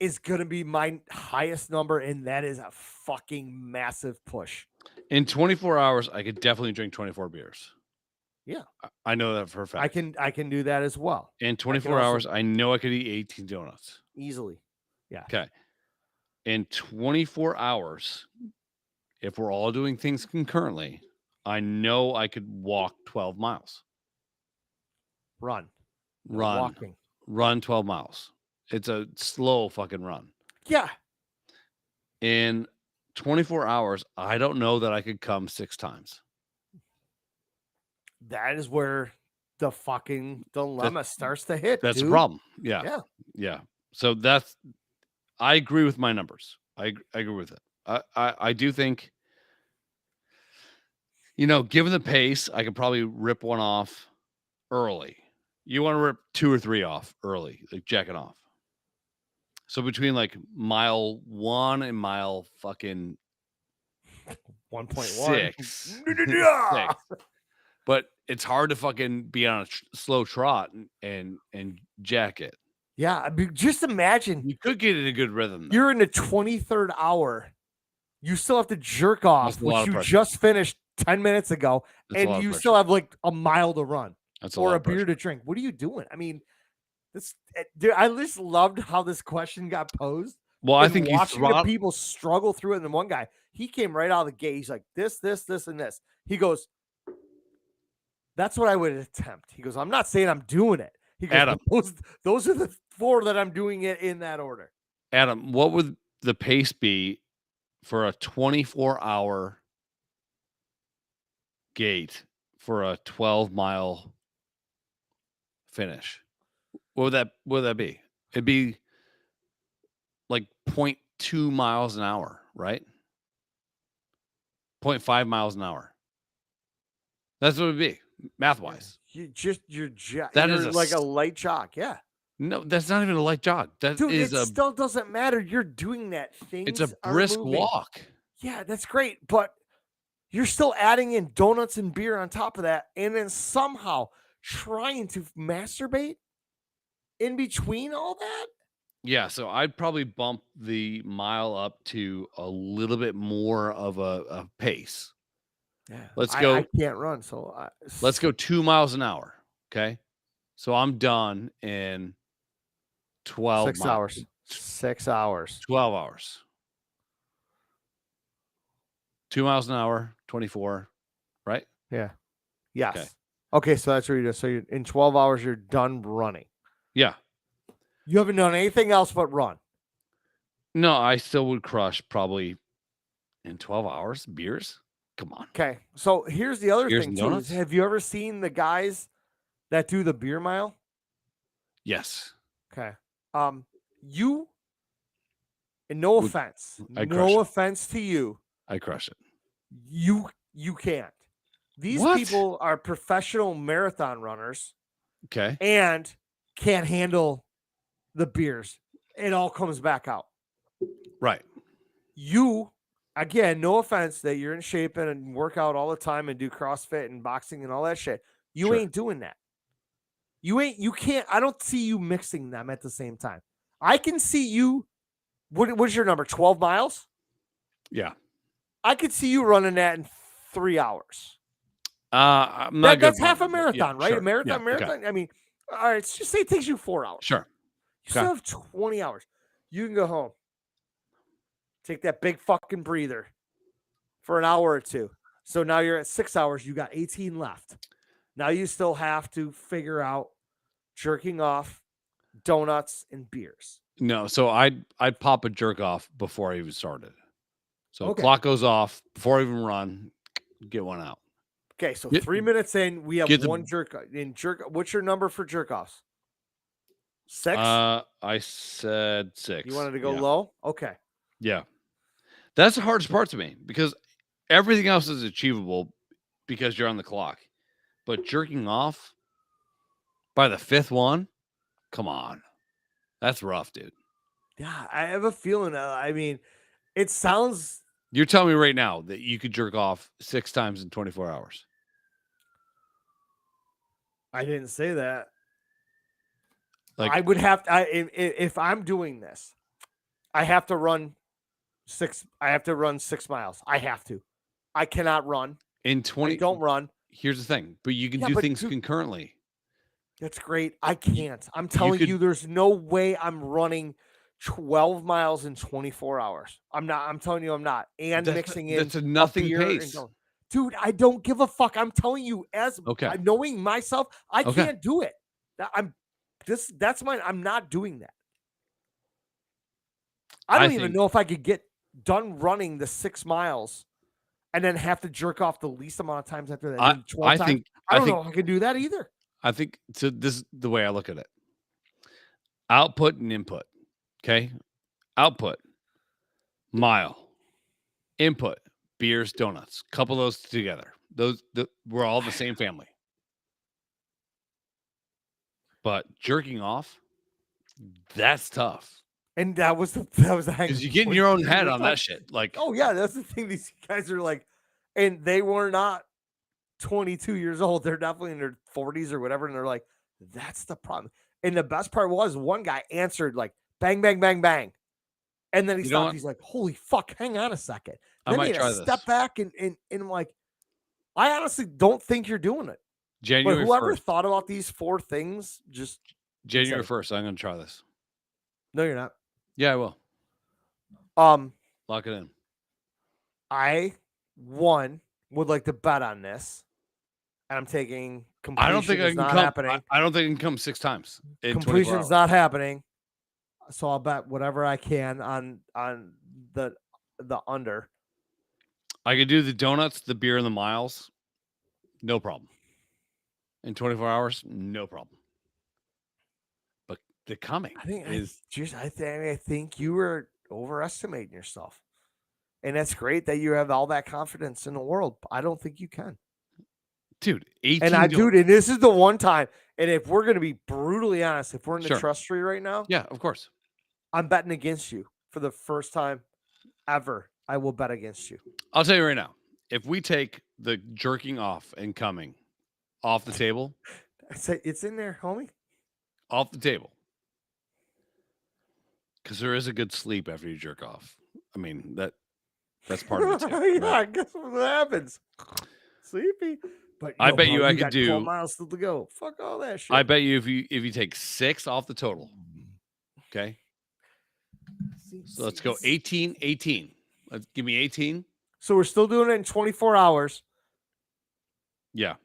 is going to be my highest number, and that is a fucking massive push. In 24 hours, I could definitely drink 24 beers. Yeah. I know that for a fact. I can do that as well. In 24 hours, I know I could eat 18 donuts. Easily. Yeah. Okay. In 24 hours, if we're all doing things concurrently, I know I could walk 12 miles. Run. Walking. Run 12 miles. It's a slow fucking run. Yeah. In 24 hours, I don't know that I could come 6 times. That is where the fucking dilemma starts to hit. That's a problem. Yeah. Yeah. So I agree with my numbers. I agree with it. I do think, given the pace, I could probably rip one off early. You want to rip 2 or 3 off early, like jacking off. So between like mile 1 and mile fucking 1.1. 6. But it's hard to fucking be on a slow trot and jack it. Yeah, I mean, just imagine. You could get in a good rhythm, though. You're in the 23rd hour. You still have to jerk off, which you just finished 10 minutes ago, and you still have like a mile to run. That's or a beer to drink. What are you doing? I mean, I just loved how this question got posed. Well, I think watching the people struggle through it. And then one guy, he came right out of the gate. He's like, this, and this. He goes, that's what I would attempt. He goes, I'm not saying I'm doing it. He goes, Adam, those are the 4 that I'm doing it in that order. Adam, what would the pace be for a 24-hour gate for a 12-mile finish? What would that be? It'd be like 0.2 miles an hour, right? 0.5 miles an hour. That's what it would be, math-wise. That is like a light jog. Yeah. No, that's not even a light jog. That Dude, is it still doesn't matter. You're doing that thing. It's a brisk walk. Yeah, that's great. But you're still adding in donuts and beer on top of that, and then somehow trying to masturbate in between all that. Yeah, so I'd probably bump the mile up to a little bit more of a pace. Yeah, let's go. I can't run, so let's go 2 miles an hour. Okay, so I'm done in 12 6 hours. 6 hours. 12 hours. 2 miles an hour, 24, right? Yeah. Yes. Okay, so that's what you do. So in 12 hours, you're done running. Yeah. You haven't done anything else but run. No, I still would crush probably in 12 hours beers. Come on. Okay, so here's the other thing too. Donuts? Have you ever seen the guys that do the beer mile? Yes. Okay. You, and no offense, no offense to you, I crush it. You can't. These people are professional marathon runners. Okay. And can't handle the beers. It all comes back out. Right. You, again, no offense that you're in shape and work out all the time and do CrossFit and boxing and all that shit. You ain't doing that. You can't. I don't see you mixing them at the same time. I can see you. What's your number? 12 miles? Yeah. I could see you running that in 3 hours. I'm not that's half a marathon, right? Sure. A marathon. Okay. I mean, all right, let's just say it takes you 4 hours. Sure. You still have 20 hours. You can go home. Take that big fucking breather for an hour or two. So now you're at 6 hours. You got 18 left. Now you still have to figure out jerking off, donuts, and beers. No, so I'd pop a jerk off before I even started. So clock goes off before I even run. Get one out. Okay, so 3 minutes in, we have one jerk. What's your number for jerk offs? 6? I said 6. You wanted to go low? Okay. Yeah. That's the hardest part to me because everything else is achievable because you're on the clock. But jerking off by the 5th one, come on. That's rough, dude. Yeah, I have a feeling. I mean, it sounds. You're telling me right now that you could jerk off 6 times in 24 hours. I didn't say that. Like, I would have to. If I'm doing this, I have to run 6. I have to run 6 miles. I have to. I cannot run. In 20. Don't run. Here's the thing, but you can do things concurrently. That's great. I can't. I'm telling you, there's no way I'm running 12 miles in 24 hours. I'm not. I'm telling you, I'm not. And mixing in. That's a nothing pace. Dude, I don't give a fuck. I'm telling you, knowing myself, I can't do it. That's mine. I'm not doing that. I don't even know if I could get done running the 6 miles and then have to jerk off the least amount of times after that. I don't know if I could do that either. I think so. This is the way I look at it. Output and input. Okay. Output, mile. Input, beers, donuts. Couple those together. We're all the same family. But jerking off, that's tough. And that was the hang. Because you get in your own head on that shit. Like, oh yeah, that's the thing. These guys are like, and they were not 22 years old. They're definitely in their 40s or whatever. And they're like, that's the problem. And the best part was one guy answered like bang, bang, bang, bang. And then he stopped. He's like, holy fuck, hang on a second. Then I might he had try to step back and I'm like, I honestly don't think you're doing it. January But whoever 1st. thought about these 4 things, just January 1st. I'm going to try this. No, you're not. Yeah, I will. Lock it in. I would like to bet on this, and I'm taking completion. I don't think I can not come. happening. I don't think I can come 6 times. Completion's not happening. So I'll bet whatever I can on the under. I could do the donuts, the beer, and the miles. No problem. In 24 hours, no problem. But the coming I think you were overestimating yourself. And that's great that you have all that confidence in the world. But I don't think you can. Dude, 18 and this is the one time. And if we're going to be brutally honest, if we're in the trust tree right now, yeah, of course, I'm betting against you for the first time ever. I will bet against you. I'll tell you right now, if we take the jerking off and coming off the table, it's in there, homie. Off the table, because there is a good sleep after you jerk off. I mean that's part of it too. Yeah, right? I guess what happens. Sleepy. But I bet you I could do 12 miles still to go. Fuck all that shit. I bet you if you take 6 off the total, okay. So let's go 18. Let's give me 18. So we're still doing it in 24 hours. Yeah,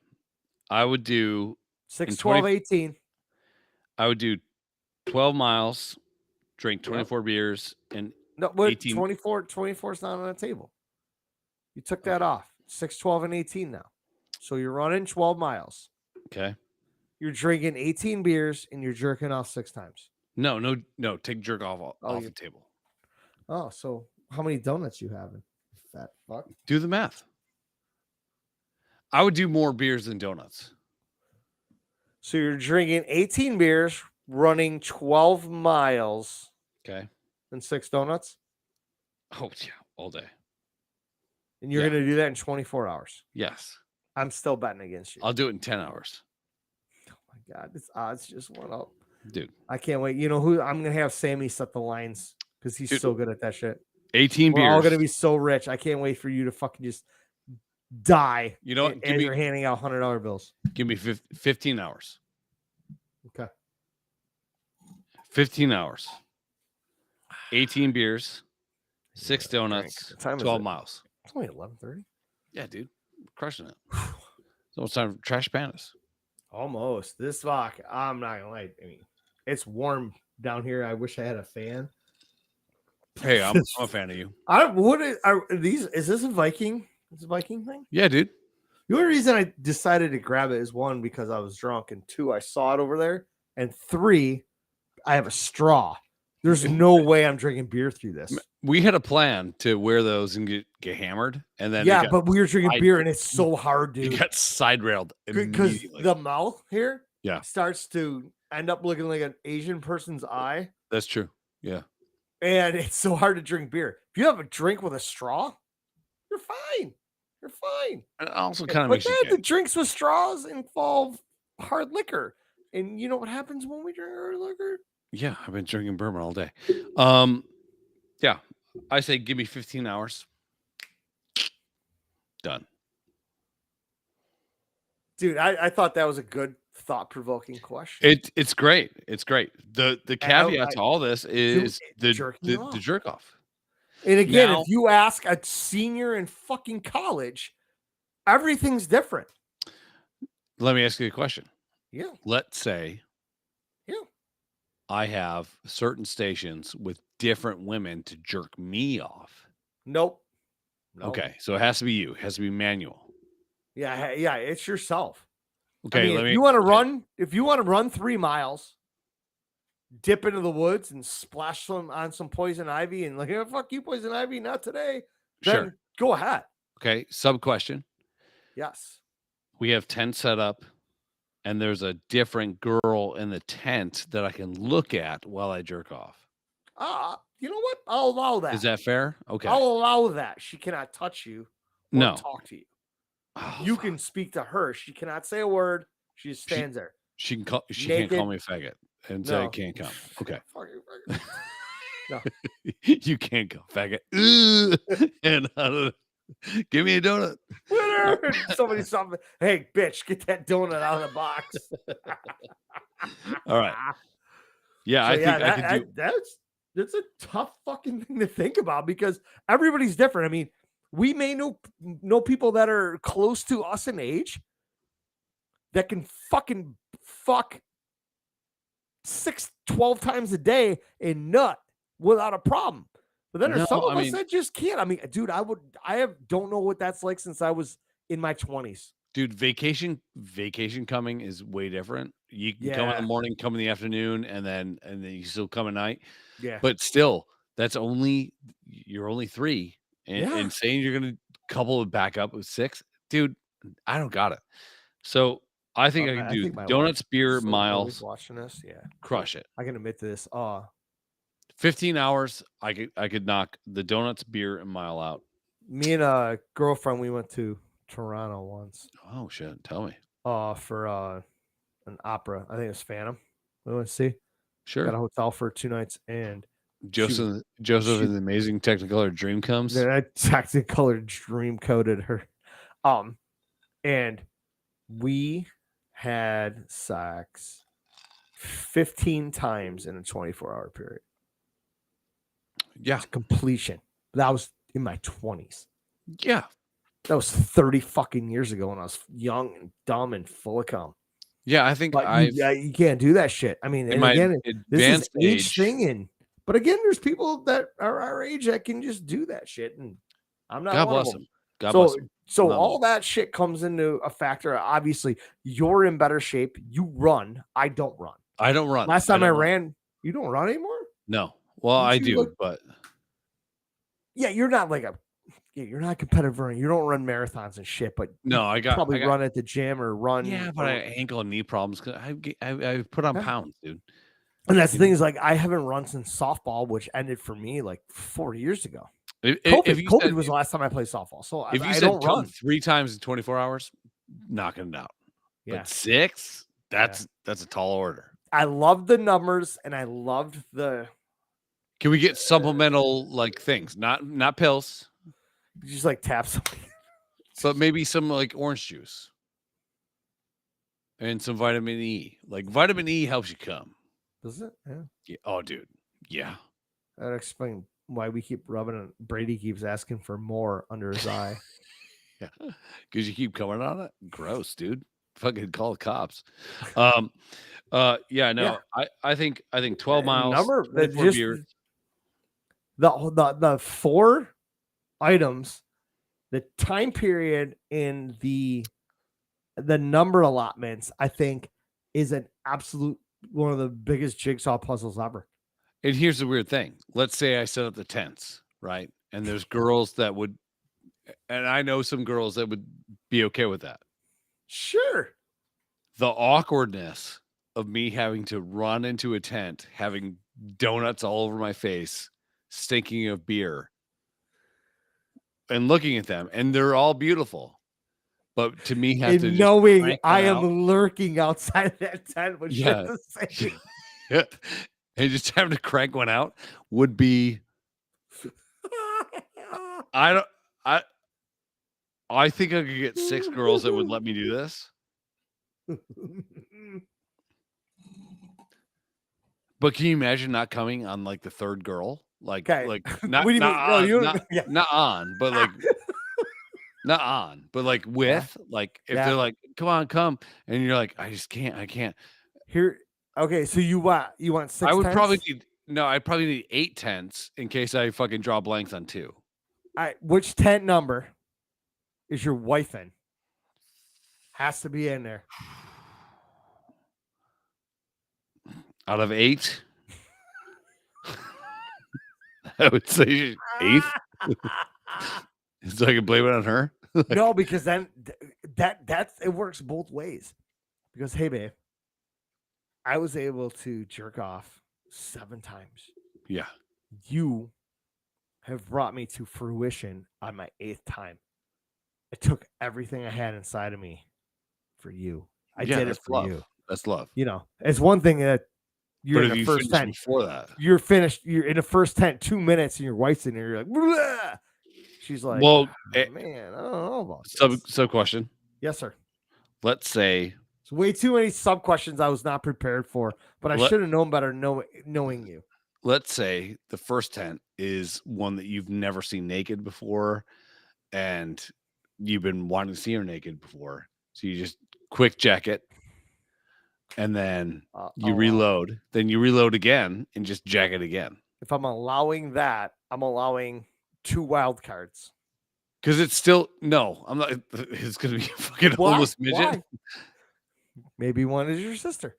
I would do 6, 12, 18. I would do 12 miles, drink 24 beers, and no, 18. 24 is not on the table. You took that off. 6, 12, and 18 now. So you're running 12 miles. Okay. You're drinking 18 beers and you're jerking off 6 times. No. Take jerk off the table. Oh, so how many donuts you having? Fat fuck. Do the math. I would do more beers than donuts. So you're drinking 18 beers, running 12 miles. Okay. And 6 donuts? Oh, yeah. All day. And you're going to do that in 24 hours? Yes. I'm still betting against you. I'll do it in 10 hours. Oh, my God. This odds just went up. Dude. I can't wait. You know who? I'm going to have Sammy set the lines because he's so good at that shit. 18 beers. We're all going to be so rich. I can't wait for you to fucking just die. You know what? You're handing out $100 bills. Give me 15 hours. Okay. 15 hours. 18 beers. 6 donuts. 12 miles. It's only 11:30. Yeah, dude. Crushing it. It's almost time for Trash Pandas. Almost. This fuck. I'm not going to lie. I mean, it's warm down here. I wish I had a fan. Hey, I'm a fan of you. Is this a Viking? Is it a Viking thing? Yeah, dude. The only reason I decided to grab it is 1, because I was drunk, and 2, I saw it over there, and 3, I have a straw. There's no way I'm drinking beer through this. We had a plan to wear those and get hammered, and then but we were drinking beer, and it's so hard, dude. You got side railed because the mouth here, yeah, starts to end up looking like an Asian person's eye. That's true. Yeah, and it's so hard to drink beer. If you have a drink with a straw, you're fine. You're fine. It also kind of makes you the drinks with straws involve hard liquor, and you know what happens when we drink hard liquor? Yeah, I've been drinking bourbon all day. Yeah, I say give me 15 hours. Done. Dude, I thought that was a good thought-provoking question. It's great. It's great. The caveat to all this is the jerk off. And again, if you ask a senior in fucking college, everything's different. Let me ask you a question. Yeah. Let's say I have certain stations with different women to jerk me off. Nope. Okay, so it has to be you. It has to be manual. Yeah, it's yourself. Okay, if you want to run 3 miles, dip into the woods and splash on some poison ivy and like, fuck you, poison ivy, not today. Then go ahead. Okay, sub question. Yes. We have tent set up. And there's a different girl in the tent that I can look at while I jerk off. You know what? I'll allow that. Is that fair? Okay. I'll allow that. She cannot touch you or talk to you. Oh, you can speak to her. She cannot say a word. She just stands there. She can't call me a faggot and say I can't come. Okay. No. You can't go faggot. And give me a donut. Winner! Somebody, hey, bitch, get that donut out of the box. All right. Yeah, so I think I could do. That's a tough fucking thing to think about because everybody's different. I mean, we may know people that are close to us in age that can fucking fuck 12 times a day and nut without a problem. But then there's some of us that just can't. I mean, dude, don't know what that's like since I was in my 20s. Dude, vacation coming is way different. You can come in the morning, come in the afternoon, and then you still come at night. Yeah. But still, you're only 3. And saying you're gonna couple it back up with 6, dude, I don't got it. So I think I can do donuts, beer, miles. Watching this, crush it. I can admit to this. 15 hours, I could knock the donuts, beer, and mile out. Me and a girlfriend, we went to Toronto once. Oh shit! Tell me. For an opera. I think it was Phantom. We went to see. Sure. Got a hotel for 2 nights, and Joseph and the Amazing Technicolor Dream comes. That Technicolor Dream coded her. And we had sex 15 times in a 24-hour period. Yeah. Completion. That was in my 20s. Yeah. That was 30 fucking years ago when I was young and dumb and full of cum. Yeah, I think you can't do that shit. I mean, and again, this is age thing, but again, there's people that are our age that can just do that shit, and I'm not. God one bless of them. them. God bless them. So all that shit comes into a factor. Obviously, you're in better shape. You run. I don't run. Last time I ran, you don't run anymore? No. Well, I do, but yeah, you're not like you're not a competitive runner. You don't run marathons and shit, but no, I got run at the gym or run. Yeah, but I have ankle and knee problems because I put on pounds, dude. And that's the thing is, like, I haven't run since softball, which ended for me like 4 years ago. COVID was the last time I played softball. So if you don't run 3 times in 24 hours, knocking it out. Yeah. But 6, that's a tall order. I love the numbers, and I loved the. Can we get supplemental like things? Not pills. Just like tap something. But maybe some like orange juice. And some vitamin E. Like vitamin E helps you come. Does it? Yeah. Oh, dude. Yeah. That'd explain why we keep rubbing it. Brady keeps asking for more under his eye. Yeah. Because you keep coming on it. Gross, dude. Fucking call the cops. Yeah, no. Yeah. I think 12 miles. The 4 items, the time period in the number allotments, I think, is an absolute one of the biggest jigsaw puzzles ever. And here's the weird thing. Let's say I set up the tents, right? And there's girls that would, and I know some girls that would be okay with that. Sure. The awkwardness of me having to run into a tent, having donuts all over my face, stinking of beer, and looking at them, and they're all beautiful. But to me, knowing I am lurking outside that tent with shit to say. Yeah. And just having to crank one out would be. I think I could get 6 girls that would let me do this. But can you imagine not coming on like the 3rd girl? Like not on, but like not on, but like with like if they're like, come, and you're like, I can't. Here, okay, so you want 6 I would tents? I'd probably need 8 tents in case I fucking draw blanks on 2. All right, which tent number is your wife in? Has to be in there. Out of 8, I would say 8th. So I can blame it on her. No, because then that's it works both ways. Because hey, babe, I was able to jerk off 7 times. Yeah. You have brought me to fruition on my 8th time. I took everything I had inside of me for you. I did it for you. That's love. You know, it's one thing that you're in the first tent. Before that, you're finished. You're in the first tent, 2 minutes, and your wife's in there. You're like, blah! She's like, well, man, I don't know about sub question. Yes, sir. Let's say it's way too many sub questions I was not prepared for, but I should have known better knowing you. Let's say the first tent is one that you've never seen naked before, and you've been wanting to see her naked before. So you just quick check it, and then you reload. Then you reload again and just jack it again. If I'm allowing that, I'm allowing 2 wild cards. Because it's still no. I'm not. It's gonna be a fucking homeless midget. Why? Maybe one is your sister.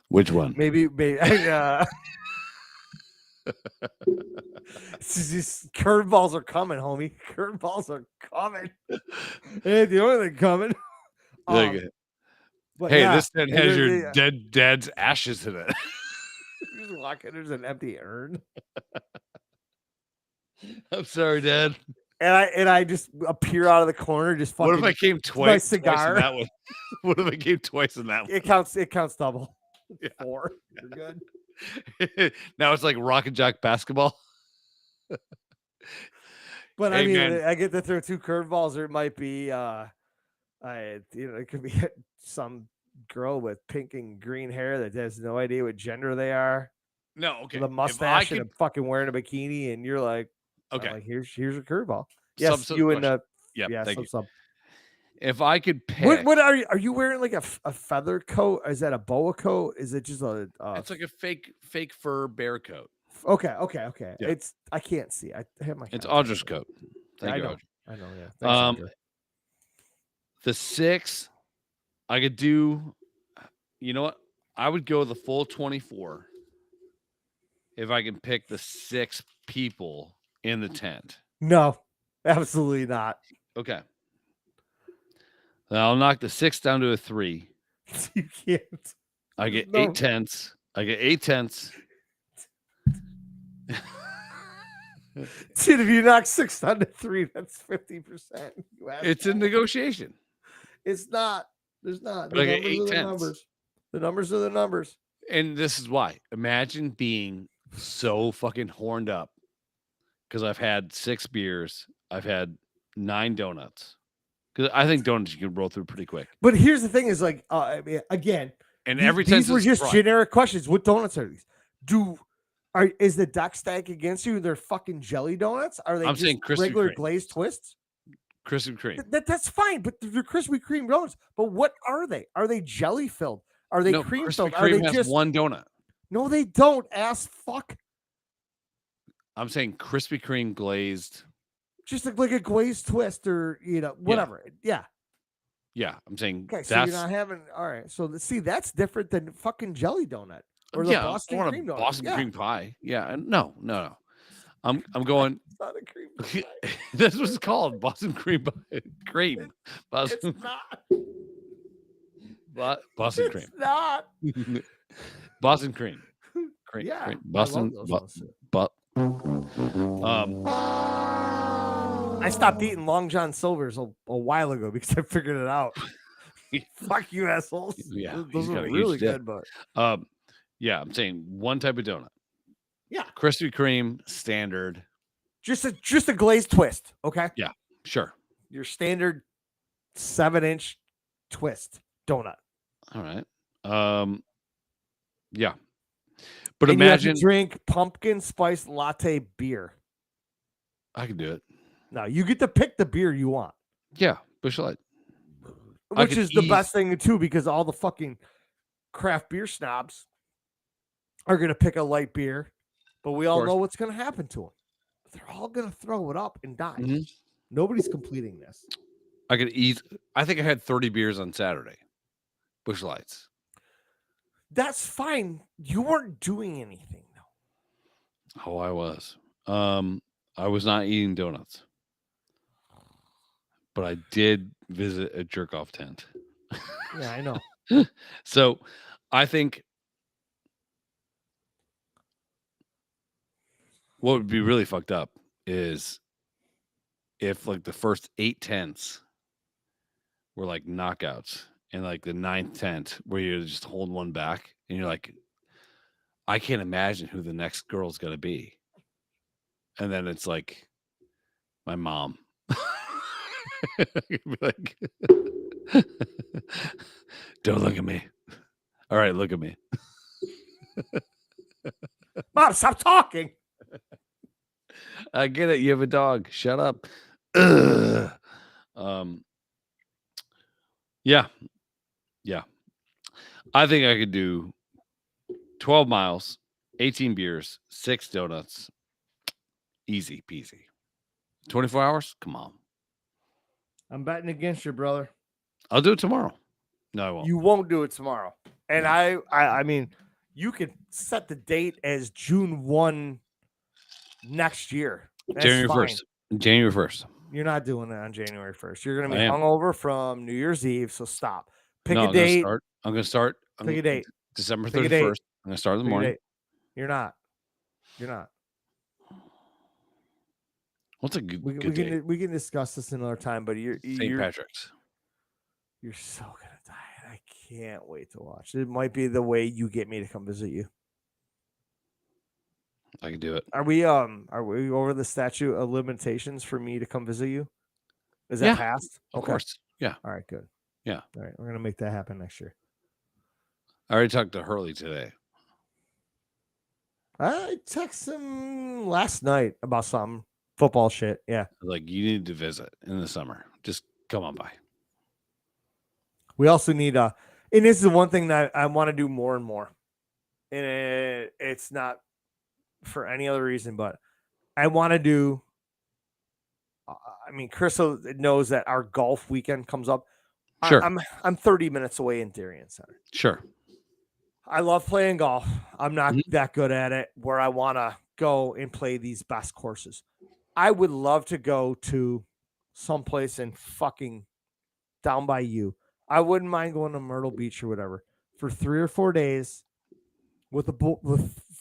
Which one? Maybe. These curveballs are coming, homie. Curveballs are coming. Hey, the only thing coming. But hey, this tent has your dead dad's ashes in it. You just walk in, there's an empty urn. I'm sorry, Dad. And I just appear out of the corner, just fucking. What if I came twice? Cigar. Twice in that one? What if I came twice in that one? It counts double. Yeah. 4. You're good. Now it's like Rock and Jock basketball. But hey, I mean, man. I get to throw 2 curveballs, or it might be, it could be some girl with pink and green hair that has no idea what gender they are. No, okay. With a mustache and fucking wearing a bikini, and you're like, okay, like, here's a curveball. Yes, sub you and thank you. Sub. If I could pick, what are you wearing? Like a feather coat? Is that a boa coat? Is it just a? It's like a fake fur bear coat. Okay. Yeah. I can't see. I have my. It's Audra's coat. Thank you, Audra. I know. Yeah. Thanks, the 6, I could do. You know what? I would go the full 24 if I can pick the 6 people in the tent. No, absolutely not. Okay. I'll knock the 6 down to a 3. You can't. I get 8 tents. Dude, if you knock 6 down to 3, that's 50%. It's a negotiation. It's not. There's not. The numbers are the numbers. The numbers are the numbers. And this is why. Imagine being so fucking horned up because I've had 6 beers. I've had 9 donuts. Because I think donuts you can roll through pretty quick. But here's the thing: is like, again, and every these were just generic questions. What donuts are these? Is the deck stack against you? They're fucking jelly donuts? Are they I'm saying regular glazed twists? Krispy Kreme. That's fine, but they're Krispy Kreme donuts. But what are they? Are they jelly filled? Are they cream filled? Krispy Kreme has one donut. No, they don't. Ass fuck. I'm saying Krispy Kreme glazed. Just like a glazed twist, or whatever. Yeah. I'm saying. Okay, so you're not having. All right, so see, that's different than fucking jelly donut or the Boston cream donut. Boston cream pie. Yeah, no. I'm going. It's not a cream pie. That's what it's called, Boston cream pie. Cream. Boston. It's not. Boston cream. It's not. Boston cream. Cream. Yeah. Cream. Boston. I stopped eating Long John Silver's a while ago because I figured it out. Fuck you, assholes. Yeah, those are really good, but yeah, I'm saying one type of donut. Yeah, Krispy Kreme standard. Just a glazed twist. Okay. Yeah, sure. Your standard 7-inch twist donut. All right. Yeah. But and imagine you have to drink pumpkin spice latte beer. I can do it. No, you get to pick the beer you want. Yeah, Busch Light. Which is the best thing too, because all the fucking craft beer snobs are gonna pick a light beer, but we all know what's gonna happen to them. They're all gonna throw it up and die. Mm-hmm. Nobody's completing this. I could eat. I think I had 30 beers on Saturday. Busch Lights. That's fine. You weren't doing anything though. Oh, I was. I was not eating donuts, but I did visit a jerk off tent. Yeah, I know. So I think what would be really fucked up is if like the first 8 tents were like knockouts and like the 9th tent where you're just holding one back and you're like, I can't imagine who the next girl's going to be. and then it's like my mom. Be like, don't look at me. All right, look at me. Mom, stop talking. I get it. You have a dog. Shut up. Yeah. Yeah. I think I could do 12 miles, 18 beers, 6 donuts. Easy peasy. 24 hours? Come on. I'm betting against you, brother. I'll do it tomorrow. No, I won't. You won't do it tomorrow. And no. I mean, you could set the date as June 1 next year. That's January fine. 1st. January 1st. You're not doing that on January 1st. You're going to be hungover from New Year's Eve, so stop. Pick a date. I'm going to start. Pick a date. December 31st. I'm going to start in the morning. You're not. What's a good date? We can discuss this another time, but you're St. Patrick's. You're so gonna die. I can't wait to watch. It might be the way you get me to come visit you. I can do it. Are we over the statute of limitations for me to come visit you? Is that passed? Of course. Yeah. All right, good. Yeah. All right. We're gonna make that happen next year. I already talked to Hurley today. I texted him last night about some football shit. Yeah. Like, you need to visit in the summer. Just come on by. We also need and this is the one thing that I want to do more and more. And it's not for any other reason, but I want to do. I mean, Chris knows that our golf weekend comes up. Sure. I'm 30 minutes away in Darien Center. Sure. I love playing golf. I'm not that good at it where I want to go and play these best courses. I would love to go to someplace in fucking down by you. I wouldn't mind going to Myrtle Beach or whatever for 3 or 4 days with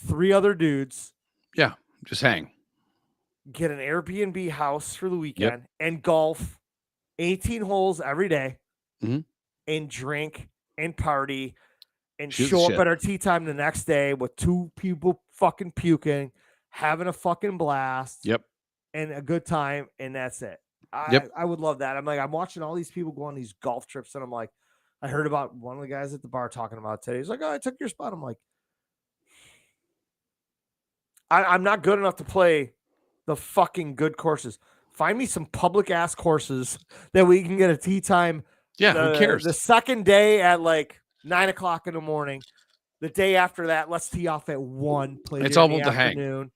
3 other dudes. Yeah, just hang. Get an Airbnb house for the weekend and golf 18 holes every day and drink and party and show up at our tea time the next day with 2 people fucking puking, having a fucking blast. Yep. And a good time, and that's it. I would love that. I'm watching all these people go on these golf trips, and I'm like, I heard about one of the guys at the bar talking about it today. He's like, oh, I took your spot. I'm like, I'm not good enough to play the fucking good courses. Find me some public ass courses that we can get a tea time. Yeah, who cares? The second day at like 9 o'clock in the morning. The day after that, let's tee off at 1. Play it's all about the hang. And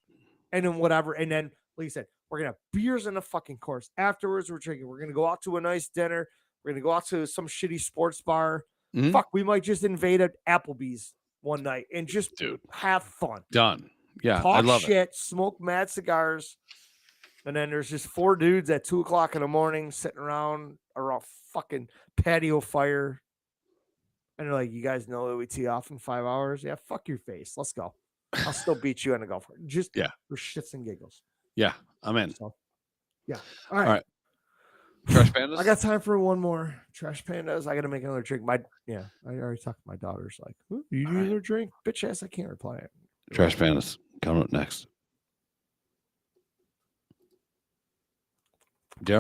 then whatever. And then, like you said, we're going to have beers in the fucking course. Afterwards, we're drinking. We're going to go out to a nice dinner. We're going to go out to some shitty sports bar. Fuck, we might just invade an Applebee's one night and just have fun. Done. Yeah, talk I love shit, smoke mad cigars. And then there's just 4 dudes at 2 o'clock in the morning sitting around a fucking patio fire. And they're like, you guys know that we tee off in 5 hours? Yeah, fuck your face. Let's go. I'll still beat you on the golf course. Just for shits and giggles. Yeah, I'm in. So, yeah. All right. Trash pandas? I got time for one more. Trash pandas. I got to make another drink. I already talked to my daughter's like, you need another drink? Bitch ass, I can't reply it. Trash pandas. Coming up next. Yeah.